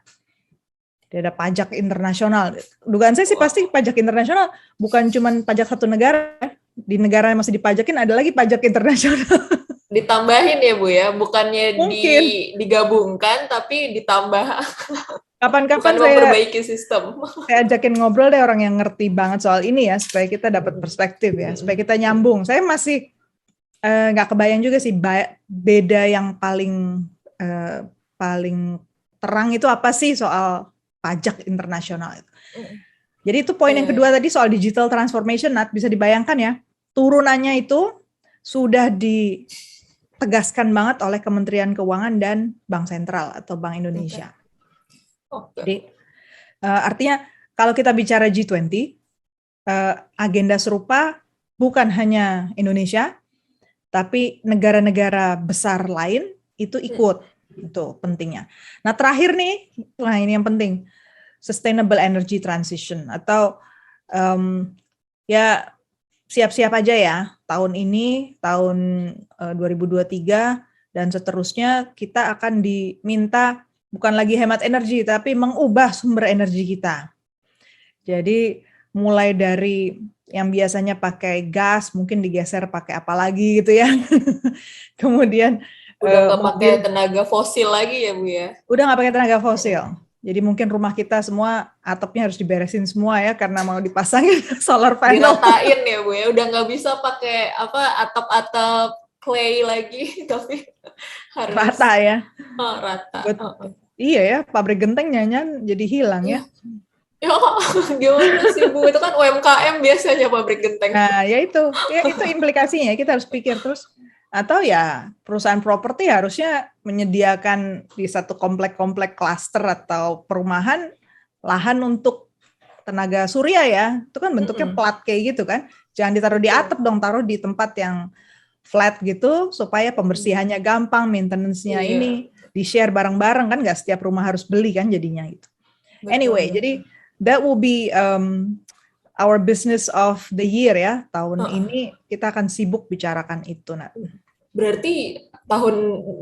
Jadi ada pajak internasional. Dugaan saya sih pasti pajak internasional bukan cuma pajak satu negara. Di negara yang masih dipajakin ada lagi pajak internasional. Ditambahin ya Bu ya, bukannya digabungkan tapi ditambah. Kapan-kapan saya memperbaiki sistem. Saya ajakin ngobrol deh orang yang ngerti banget soal ini ya, supaya kita dapat perspektif ya, supaya kita nyambung. Saya masih nggak kebayang juga sih beda yang paling terang itu apa sih soal pajak internasional itu. Jadi itu poin yang kedua tadi soal digital transformation, Nat, bisa dibayangkan ya, turunannya itu sudah ditegaskan banget oleh Kementerian Keuangan dan Bank Sentral atau Bank Indonesia. Jadi artinya kalau kita bicara G20, agenda serupa bukan hanya Indonesia, tapi negara-negara besar lain itu ikut. Itu pentingnya. Nah terakhir nih, ini yang penting, sustainable energy transition atau ya siap-siap aja ya, tahun ini, tahun 2023 dan seterusnya kita akan diminta bukan lagi hemat energi, tapi mengubah sumber energi kita. Jadi mulai dari yang biasanya pakai gas, mungkin digeser pakai apa lagi gitu ya. Kemudian udah nggak pakai tenaga fosil lagi ya Bu ya? Udah nggak pakai tenaga fosil. Jadi mungkin rumah kita semua atapnya harus diberesin semua ya karena mau dipasangin solar panel. Diratain ya Bu ya, udah nggak bisa pakai atap-atap clay lagi, tapi harus rata ya. Rata. Iya ya, pabrik genteng nyanyian jadi hilang ya. Ya, gimana sih Bu? Itu kan UMKM biasanya pabrik genteng. Nah, ya itu implikasinya. Kita harus pikir terus. Atau ya perusahaan properti harusnya menyediakan di satu komplek-komplek klaster atau perumahan lahan untuk tenaga surya ya. Itu kan bentuknya plat kayak gitu kan. Jangan ditaruh di atap dong, taruh di tempat yang flat gitu supaya pembersihannya gampang, maintenance-nya ini di-share bareng-bareng kan, nggak setiap rumah harus beli kan jadinya gitu. Anyway, jadi that will be our business of the year ya. Tahun ini kita akan sibuk bicarakan itu, Nat. Berarti tahun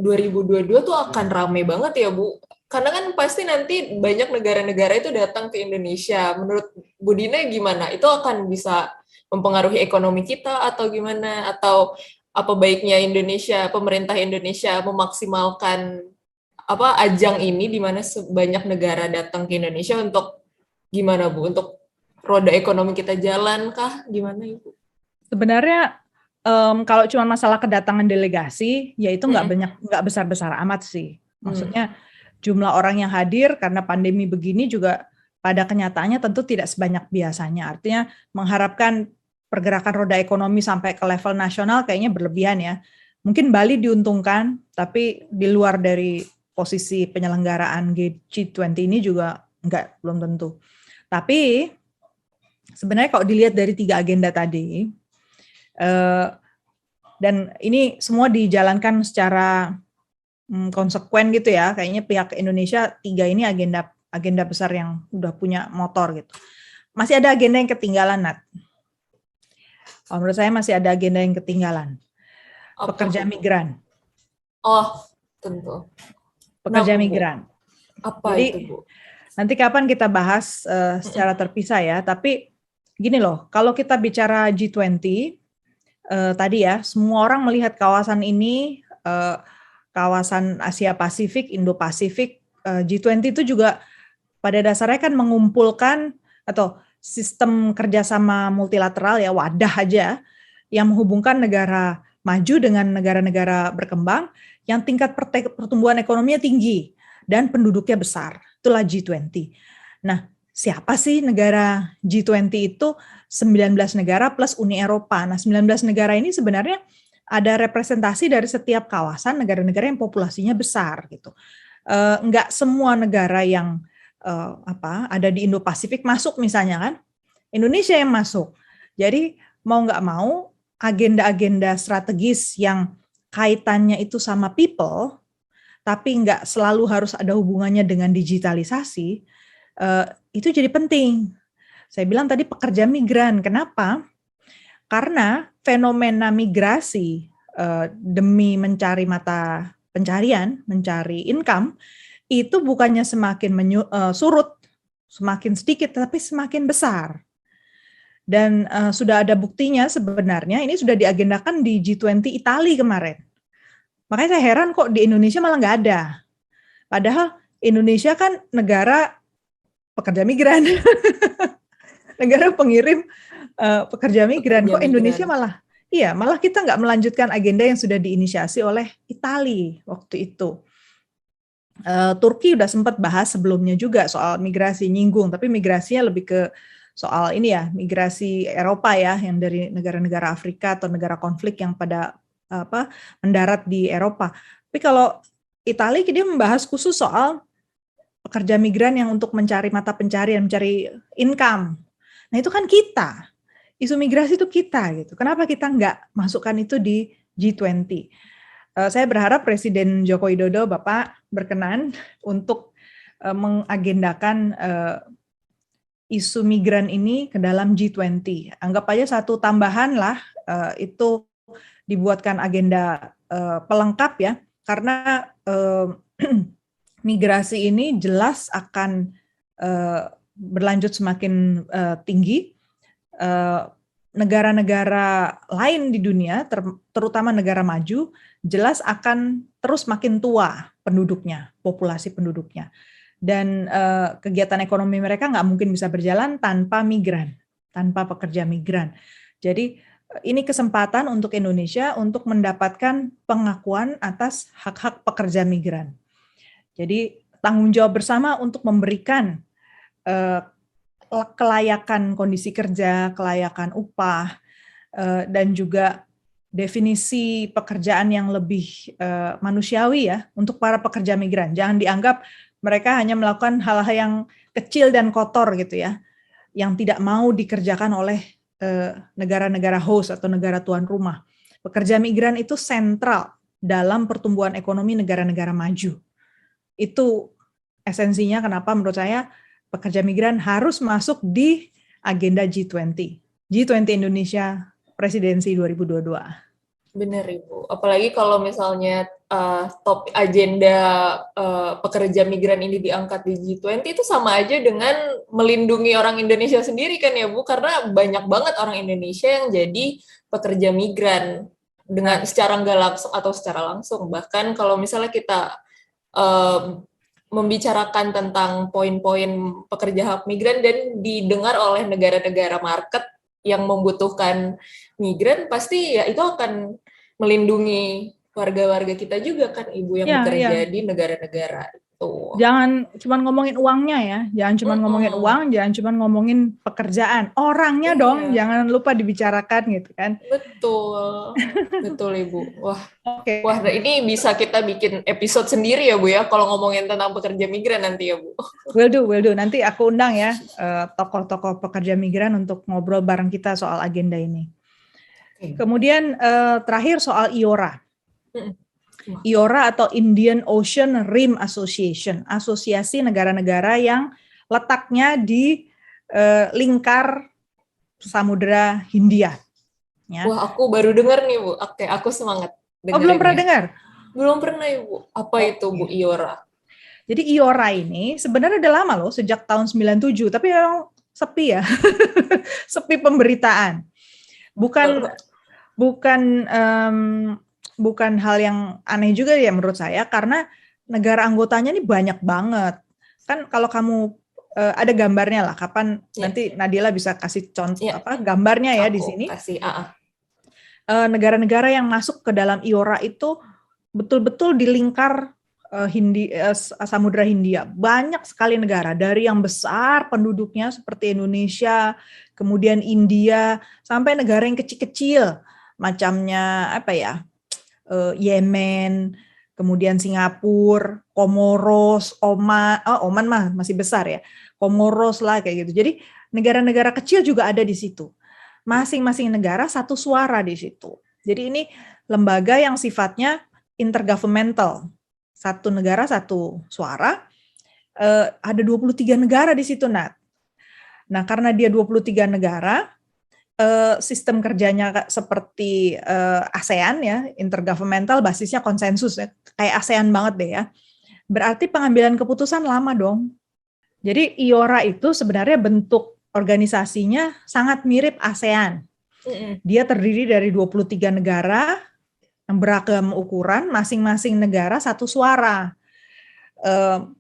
2022 tuh akan rame banget ya, Bu? Karena kan pasti nanti banyak negara-negara itu datang ke Indonesia. Menurut Bu Dina gimana? Itu akan bisa mempengaruhi ekonomi kita atau gimana? Atau apa baiknya pemerintah Indonesia memaksimalkan ajang ini di mana banyak negara datang ke Indonesia untuk gimana Bu? Untuk roda ekonomi kita jalan kah? Gimana Ibu? Sebenarnya kalau cuma masalah kedatangan delegasi, ya itu nggak besar-besar amat sih. Maksudnya jumlah orang yang hadir karena pandemi begini juga pada kenyataannya tentu tidak sebanyak biasanya. Artinya mengharapkan pergerakan roda ekonomi sampai ke level nasional kayaknya berlebihan ya. Mungkin Bali diuntungkan, tapi di luar dari posisi penyelenggaraan G20 ini juga belum tentu. Tapi sebenarnya kalau dilihat dari 3 agenda tadi, dan ini semua dijalankan secara konsekuen gitu ya, kayaknya pihak Indonesia 3 ini agenda besar yang udah punya motor gitu. Masih ada agenda yang ketinggalan, Nat. Menurut saya masih ada agenda yang ketinggalan. Pekerja migran. Oh, tentu. Pekerja migran. Apa Jadi, itu, Bu? Nanti kapan kita bahas secara terpisah ya, tapi gini loh, kalau kita bicara G20, tadi ya, semua orang melihat kawasan ini, kawasan Asia Pasifik, Indo-Pasifik, G20 itu juga pada dasarnya kan mengumpulkan atau sistem kerjasama multilateral ya, wadah aja, yang menghubungkan negara maju dengan negara-negara berkembang yang tingkat pertumbuhan ekonominya tinggi dan penduduknya besar. Itulah G20. Nah, siapa sih negara G20 itu? 19 negara plus Uni Eropa. Nah, 19 negara ini sebenarnya ada representasi dari setiap kawasan negara-negara yang populasinya besar gitu. Enggak semua negara yang ada di Indo-Pasifik masuk misalnya kan. Indonesia yang masuk. Jadi mau nggak mau agenda-agenda strategis yang kaitannya itu sama people, tapi nggak selalu harus ada hubungannya dengan digitalisasi, itu jadi penting. Saya bilang tadi pekerja migran. Kenapa? Karena fenomena migrasi demi mencari mata pencarian, mencari income, itu bukannya semakin surut, semakin sedikit, tapi semakin besar. Dan sudah ada buktinya sebenarnya, ini sudah diagendakan di G20 Italia kemarin. Makanya saya heran kok di Indonesia malah nggak ada. Padahal Indonesia kan negara pekerja migran, negara pengirim pekerja migran. Kok Indonesia malah kita nggak melanjutkan agenda yang sudah diinisiasi oleh Italia waktu itu. Turki udah sempat bahas sebelumnya juga soal migrasi, nyinggung, tapi migrasinya lebih ke soal ini ya, migrasi Eropa ya, yang dari negara-negara Afrika atau negara konflik yang pada mendarat di Eropa. Tapi kalau Italia dia membahas khusus soal pekerja migran yang untuk mencari mata pencarian, mencari income. Nah itu kan kita, isu migrasi itu kita gitu. Kenapa kita nggak masukkan itu di G20? Saya berharap Presiden Joko Widodo Bapak berkenan untuk mengagendakan isu migran ini ke dalam G20. Anggap aja satu tambahan lah, itu dibuatkan agenda pelengkap ya, karena migrasi ini jelas akan berlanjut semakin tinggi. Negara-negara lain di dunia, terutama negara maju, jelas akan terus makin tua penduduknya, populasi penduduknya. Dan kegiatan ekonomi mereka nggak mungkin bisa berjalan tanpa migran, tanpa pekerja migran. Jadi ini kesempatan untuk Indonesia untuk mendapatkan pengakuan atas hak-hak pekerja migran. Jadi tanggung jawab bersama untuk memberikan kelayakan kondisi kerja, kelayakan upah, dan juga definisi pekerjaan yang lebih manusiawi ya untuk para pekerja migran. Jangan dianggap mereka hanya melakukan hal-hal yang kecil dan kotor gitu ya, yang tidak mau dikerjakan oleh negara-negara host atau negara tuan rumah. Pekerja migran itu sentral dalam pertumbuhan ekonomi negara-negara maju. Itu esensinya kenapa menurut saya pekerja migran harus masuk di agenda G20. G20 Indonesia Presidensi 2022. Benar Ibu. Apalagi kalau misalnya top agenda pekerja migran ini diangkat di G20 itu sama aja dengan melindungi orang Indonesia sendiri kan ya Bu, karena banyak banget orang Indonesia yang jadi pekerja migran dengan secara nggak langsung atau secara langsung. Bahkan kalau misalnya kita membicarakan tentang poin-poin pekerja hak migran dan didengar oleh negara-negara market yang membutuhkan migran, pasti ya itu akan melindungi warga-warga kita juga kan Ibu yang bekerja di negara-negara Tuh. Jangan cuma ngomongin uangnya ya, jangan cuma ngomongin uang, jangan cuma ngomongin pekerjaan. Orangnya dong, Iya, jangan lupa dibicarakan gitu kan. betul. Betul, Ibu. Wah, Oke. wah, ini bisa kita bikin episode sendiri ya, Bu ya, kalau ngomongin tentang pekerja migran nanti ya, Bu. Will do. Nanti aku undang ya tokoh-tokoh pekerja migran untuk ngobrol bareng kita soal agenda ini. Oke. Kemudian terakhir soal IORA. Mm-mm. Wah, IORA atau Indian Ocean Rim Association, asosiasi negara-negara yang letaknya di lingkar Samudra Hindia. Ya. wah, aku baru dengar nih, Bu. Oke, aku semangat Oh, belum pernah dengerinnya. dengar? Belum pernah, Ibu. Apa itu, Bu, IORA? Jadi IORA ini sebenarnya udah lama loh, sejak tahun 97, tapi memang sepi ya. Sepi pemberitaan. Bukan bukan hal yang aneh juga ya menurut saya, karena negara anggotanya ini banyak banget. Kan kalau kamu ada gambarnya lah, kapan nanti Nadila bisa kasih contoh gambarnya ya di sini. Kasih, negara-negara yang masuk ke dalam IORA itu betul-betul di lingkar Samudra Hindia. Banyak sekali negara, dari yang besar penduduknya seperti Indonesia, kemudian India, sampai negara yang kecil-kecil, macamnya apa ya, Yemen, kemudian Singapura, Komoros, Oman mah masih besar ya, Komoros lah kayak gitu. Jadi negara-negara kecil juga ada di situ. Masing-masing negara satu suara di situ. Jadi ini lembaga yang sifatnya intergovernmental. Satu negara satu suara. Ada 23 negara di situ, Nat. Nah, karena dia 23 negara, sistem kerjanya seperti ASEAN ya, intergovernmental, basisnya konsensus ya, kayak ASEAN banget deh ya. Berarti pengambilan keputusan lama dong. Jadi IORA itu sebenarnya bentuk organisasinya sangat mirip ASEAN. Dia terdiri dari 23 negara yang beragam ukuran, masing-masing negara satu suara.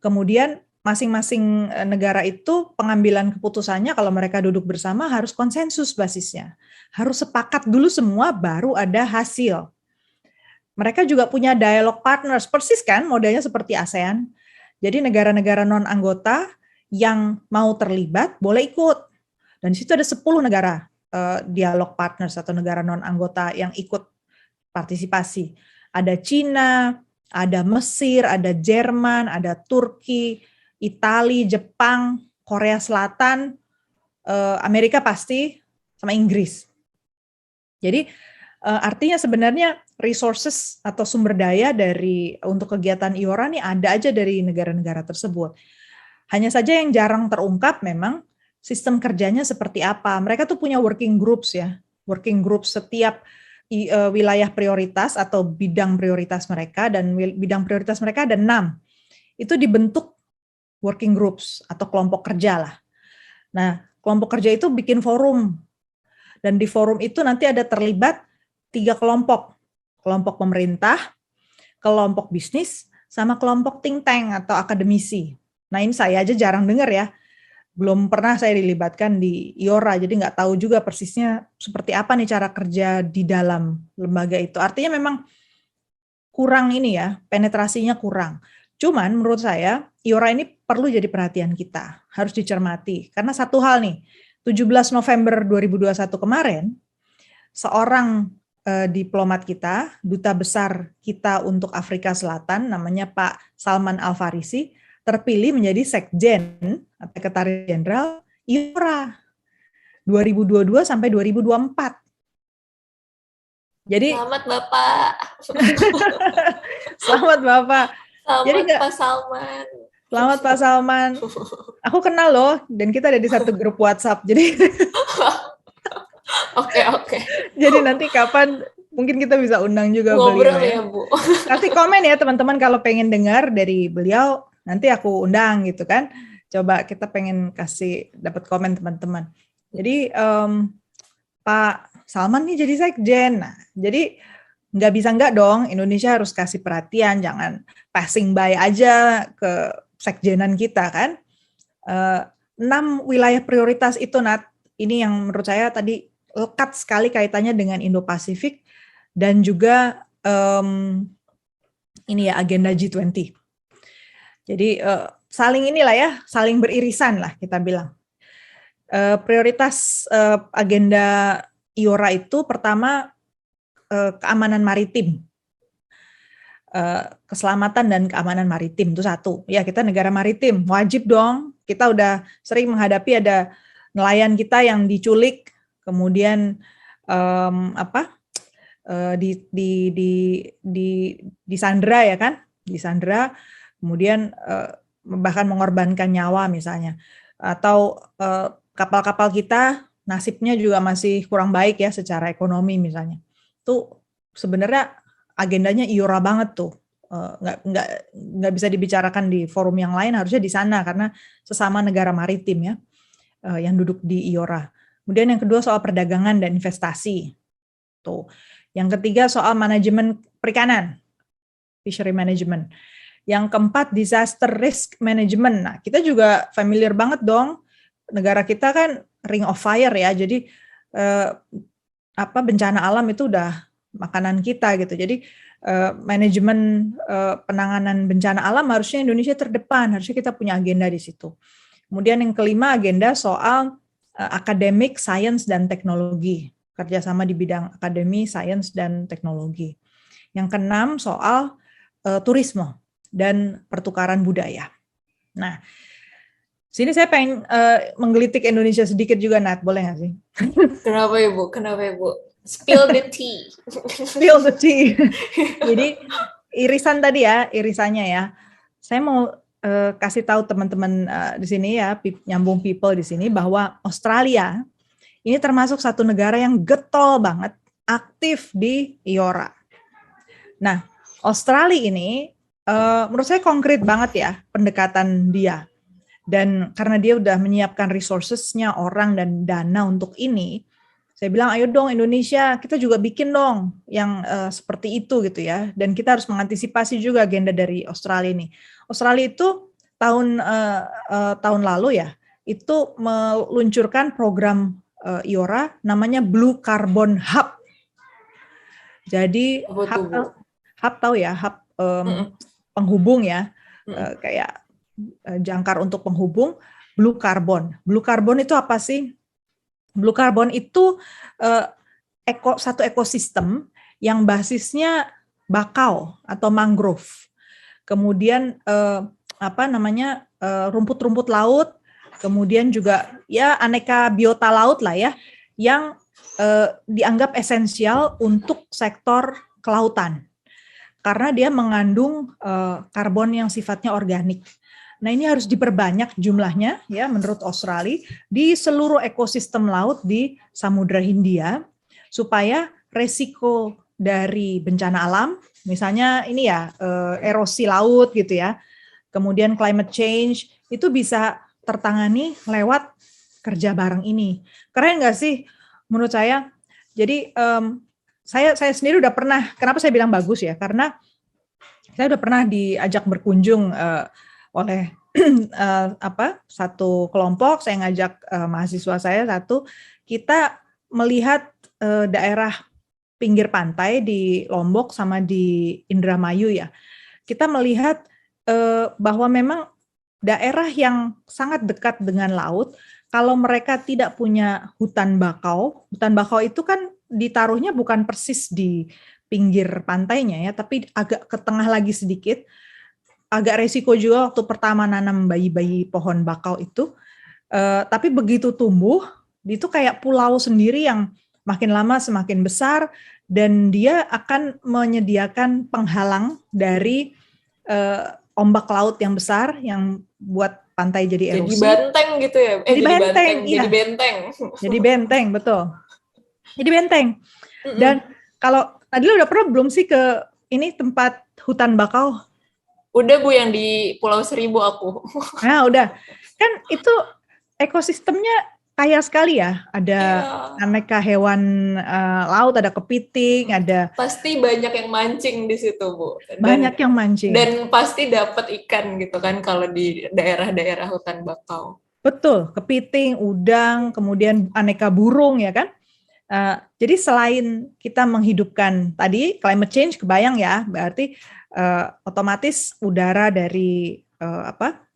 Kemudian masing-masing negara itu pengambilan keputusannya kalau mereka duduk bersama harus konsensus basisnya. Harus sepakat dulu semua baru ada hasil. Mereka juga punya dialog partners, persis kan modelnya seperti ASEAN. Jadi negara-negara non-anggota yang mau terlibat boleh ikut. Dan di situ ada 10 negara dialog partners atau negara non-anggota yang ikut partisipasi. Ada Cina, ada Mesir, ada Jerman, ada Turki, Italia, Jepang, Korea Selatan, Amerika pasti, sama Inggris. Jadi artinya sebenarnya resources atau sumber daya untuk kegiatan IORA ini ada aja dari negara-negara tersebut. Hanya saja yang jarang terungkap memang sistem kerjanya seperti apa. Mereka tuh punya working groups ya, working groups setiap wilayah prioritas atau bidang prioritas mereka, dan bidang prioritas mereka ada 6. Itu dibentuk working groups atau kelompok kerja lah. Nah, kelompok kerja itu bikin forum, dan di forum itu nanti ada terlibat 3 kelompok. Kelompok pemerintah, kelompok bisnis, sama kelompok think tank atau akademisi. Nah, ini saya aja jarang dengar ya. Belum pernah saya dilibatkan di IORA, jadi nggak tahu juga persisnya seperti apa nih cara kerja di dalam lembaga itu. Artinya memang kurang ini ya, penetrasinya kurang. Cuman menurut saya, IORA ini perlu jadi perhatian kita, harus dicermati. Karena satu hal nih, 17 November 2021 kemarin, seorang diplomat kita, duta besar kita untuk Afrika Selatan, namanya Pak Salman Al-Farisi, terpilih menjadi Sekjen atau Sekretaris Jenderal IORA 2022 sampai 2024. Jadi selamat Bapak. Selamat Bapak. Selamat Jadi Pak Salman. Selamat Pak Salman. Aku kenal loh, dan kita ada di satu grup WhatsApp. Jadi Oke. Jadi nanti kapan mungkin kita bisa undang juga ngobrol beliau ya, Bu. Kasih komen ya teman-teman kalau pengen dengar dari beliau, nanti aku undang gitu kan. Coba kita pengen kasih dapat komen teman-teman. Jadi Pak Salman nih jadi sekjen. Nah, jadi nggak bisa nggak dong, Indonesia harus kasih perhatian, jangan passing by aja ke sekjenan kita kan. 6 wilayah prioritas itu, Nat, ini yang menurut saya tadi lekat sekali kaitannya dengan Indo-Pasifik dan juga ini ya agenda G20. Jadi saling inilah ya, saling beririsan lah kita bilang. Prioritas agenda IORA itu pertama keamanan maritim. Keselamatan dan keamanan maritim itu satu. Ya, kita negara maritim, wajib dong. Kita udah sering menghadapi ada nelayan kita yang diculik, kemudian disandra ya kan, disandra, kemudian bahkan mengorbankan nyawa misalnya, atau kapal-kapal kita nasibnya juga masih kurang baik ya secara ekonomi misalnya. Itu sebenarnya agendanya IORA banget tuh. Nggak bisa dibicarakan di forum yang lain, harusnya di sana karena sesama negara maritim ya yang duduk di IORA. Kemudian yang kedua soal perdagangan dan investasi. Tuh. Yang ketiga soal manajemen perikanan, fishery management. Yang keempat disaster risk management. Nah, kita juga familiar banget dong. Negara kita kan ring of fire ya. Jadi bencana alam itu udah makanan kita gitu. Jadi manajemen penanganan bencana alam harusnya Indonesia terdepan, harusnya kita punya agenda di situ. Kemudian yang kelima agenda soal akademik, sains dan teknologi, kerjasama di bidang akademi, sains dan teknologi. Yang keenam soal turisme dan pertukaran budaya. Nah, sini saya pengen menggelitik Indonesia sedikit juga, Nat, boleh nggak sih? Kenapa Ibu? Kenapa Ibu? Spill the tea. Spill the tea. Jadi irisan tadi ya, irisannya ya. Saya mau kasih tahu teman-teman di sini ya, nyambung people di sini bahwa Australia ini termasuk satu negara yang getol banget aktif di IORA. Nah, Australia ini menurut saya konkret banget ya pendekatan dia. Dan karena dia udah menyiapkan resources-nya, orang dan dana untuk ini, saya bilang ayo dong Indonesia, kita juga bikin dong yang seperti itu gitu ya. Dan kita harus mengantisipasi juga agenda dari Australia ini. Australia itu tahun lalu ya, itu meluncurkan program IORA namanya Blue Carbon Hub. Jadi hub tahu ya, hub penghubung ya, kayak jangkar untuk penghubung. Blue Carbon. Blue Carbon itu apa sih? Blue Carbon itu satu ekosistem yang basisnya bakau atau mangrove. Kemudian rumput-rumput laut, kemudian juga ya aneka biota laut lah ya, yang dianggap esensial untuk sektor kelautan. Karena dia mengandung karbon yang sifatnya organik. Nah, ini harus diperbanyak jumlahnya ya menurut Australia di seluruh ekosistem laut di Samudra Hindia supaya resiko dari bencana alam, misalnya ini ya erosi laut gitu ya, kemudian climate change itu bisa tertangani lewat kerja bareng ini. Keren nggak sih menurut saya? Jadi saya sendiri udah pernah, kenapa saya bilang bagus ya? Karena saya udah pernah diajak berkunjung oleh satu kelompok, saya ngajak mahasiswa saya satu, kita melihat daerah pinggir pantai di Lombok sama di Indramayu ya. Kita melihat bahwa memang daerah yang sangat dekat dengan laut, kalau mereka tidak punya hutan bakau itu kan ditaruhnya bukan persis di pinggir pantainya ya, tapi agak ke tengah lagi sedikit. Agak resiko juga waktu pertama nanam bayi-bayi pohon bakau itu, tapi begitu tumbuh, itu kayak pulau sendiri yang makin lama semakin besar, dan dia akan menyediakan penghalang dari ombak laut yang besar yang buat pantai jadi erosi. Jadi benteng gitu ya? Jadi benteng, iya. Jadi benteng. Jadi benteng, betul. Jadi benteng. Dan kalau Adila udah pernah belum sih ke ini tempat hutan bakau? Udah Bu, yang di Pulau Seribu aku. Nah udah, kan itu ekosistemnya kaya sekali ya. Ada aneka hewan laut, ada kepiting, ada. Pasti banyak yang mancing di situ Bu. Banyak yang mancing. Dan pasti dapat ikan gitu kan kalau di daerah-daerah hutan bakau. Betul, kepiting, udang, kemudian aneka burung ya kan. Jadi selain kita menghidupkan tadi climate change, kebayang ya, berarti otomatis udara dari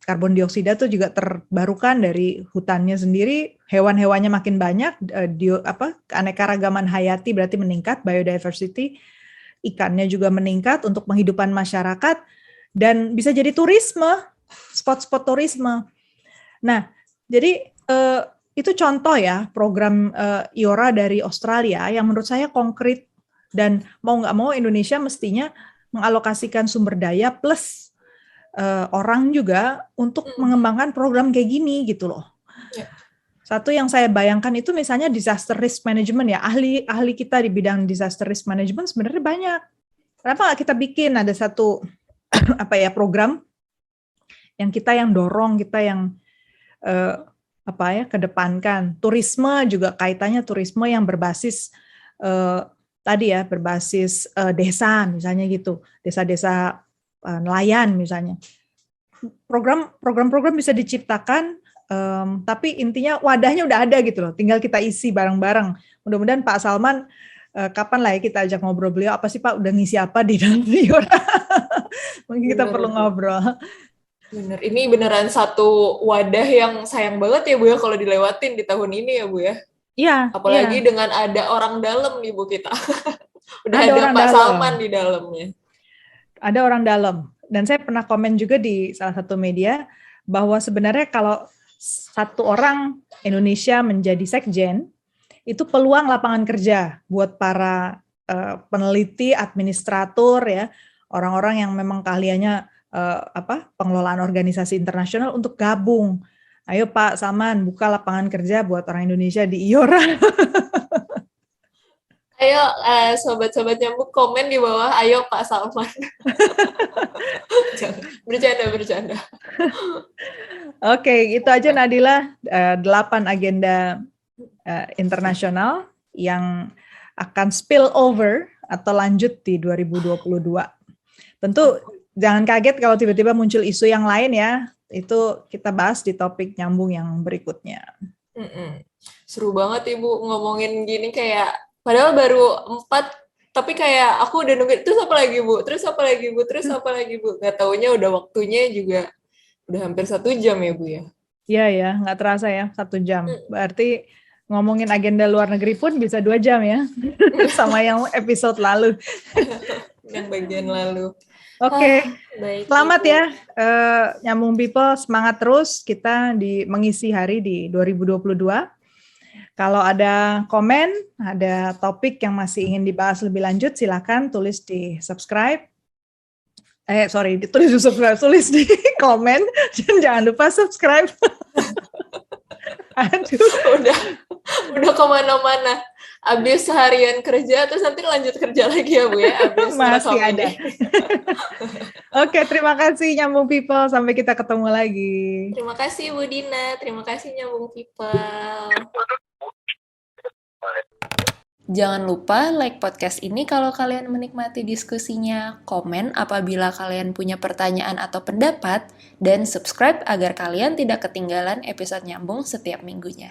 karbon dioksida tuh juga terbarukan dari hutannya sendiri, hewan-hewannya makin banyak, keanekaragaman hayati berarti meningkat, biodiversity, ikannya juga meningkat untuk penghidupan masyarakat, dan bisa jadi turisme, spot-spot turisme. Nah, jadi itu contoh ya program IORA dari Australia yang menurut saya konkret, dan mau nggak mau Indonesia mestinya mengalokasikan sumber daya plus orang juga untuk mengembangkan program kayak gini gitu loh. Ya. Satu yang saya bayangkan itu misalnya disaster risk management ya, ahli kita di bidang disaster risk management sebenarnya banyak. Kenapa nggak kita bikin ada satu program yang kita yang dorong, kita yang kedepankan. Turisme juga kaitannya turisme yang berbasis berbasis desa misalnya gitu, desa-desa nelayan misalnya. Program-program bisa diciptakan, tapi intinya wadahnya udah ada gitu loh, tinggal kita isi bareng-bareng. Mudah-mudahan Pak Salman kapan lah ya kita ajak ngobrol beliau, apa sih Pak udah ngisi apa di dalam IORA? Mungkin kita perlu ngobrol. Bener, ini beneran satu wadah yang sayang banget ya Bu ya kalau dilewatin di tahun ini ya Bu ya. Iya. Apalagi dengan ada orang dalam nih Bu kita. Udah ada Pak Salman di dalamnya. Ada orang dalam. Dan saya pernah komen juga di salah satu media bahwa sebenarnya kalau satu orang Indonesia menjadi sekjen, itu peluang lapangan kerja buat para peneliti, administrator ya, orang-orang yang memang keahliannya pengelolaan organisasi internasional untuk gabung. Ayo Pak Salman buka lapangan kerja buat orang Indonesia di IORA. Ayo sobat-sobat nyambung komen di bawah, ayo Pak Salman. Bercanda. Oke, itu aja Nadila, 8 agenda internasional yang akan spill over atau lanjut di 2022. Tentu jangan kaget kalau tiba-tiba muncul isu yang lain ya, itu kita bahas di topik nyambung yang berikutnya. Seru banget Ibu ngomongin gini, kayak padahal baru 4, tapi kayak aku udah nunggu, terus apa lagi Bu, terus apa lagi Bu, nggak taunya udah waktunya juga udah hampir 1 jam ya Bu ya. Iya ya, nggak terasa ya 1 jam. Berarti ngomongin agenda luar negeri pun bisa 2 jam ya, sama yang episode lalu. Yang bagian lalu. Oke, selamat ya Nyambung People, semangat terus kita mengisi hari di 2022. Kalau ada komen, ada topik yang masih ingin dibahas lebih lanjut, silakan tulis di subscribe. Tulis di komen, dan jangan lupa subscribe. Aduh, udah kemana-mana. Abis seharian kerja, terus nanti lanjut kerja lagi ya Bu ya? Masih ada. Oke, terima kasih Nyambung People. Sampai kita ketemu lagi. Terima kasih Bu Dina. Terima kasih Nyambung People. Jangan lupa like podcast ini kalau kalian menikmati diskusinya, komen apabila kalian punya pertanyaan atau pendapat, dan subscribe agar kalian tidak ketinggalan episode Nyambung setiap minggunya.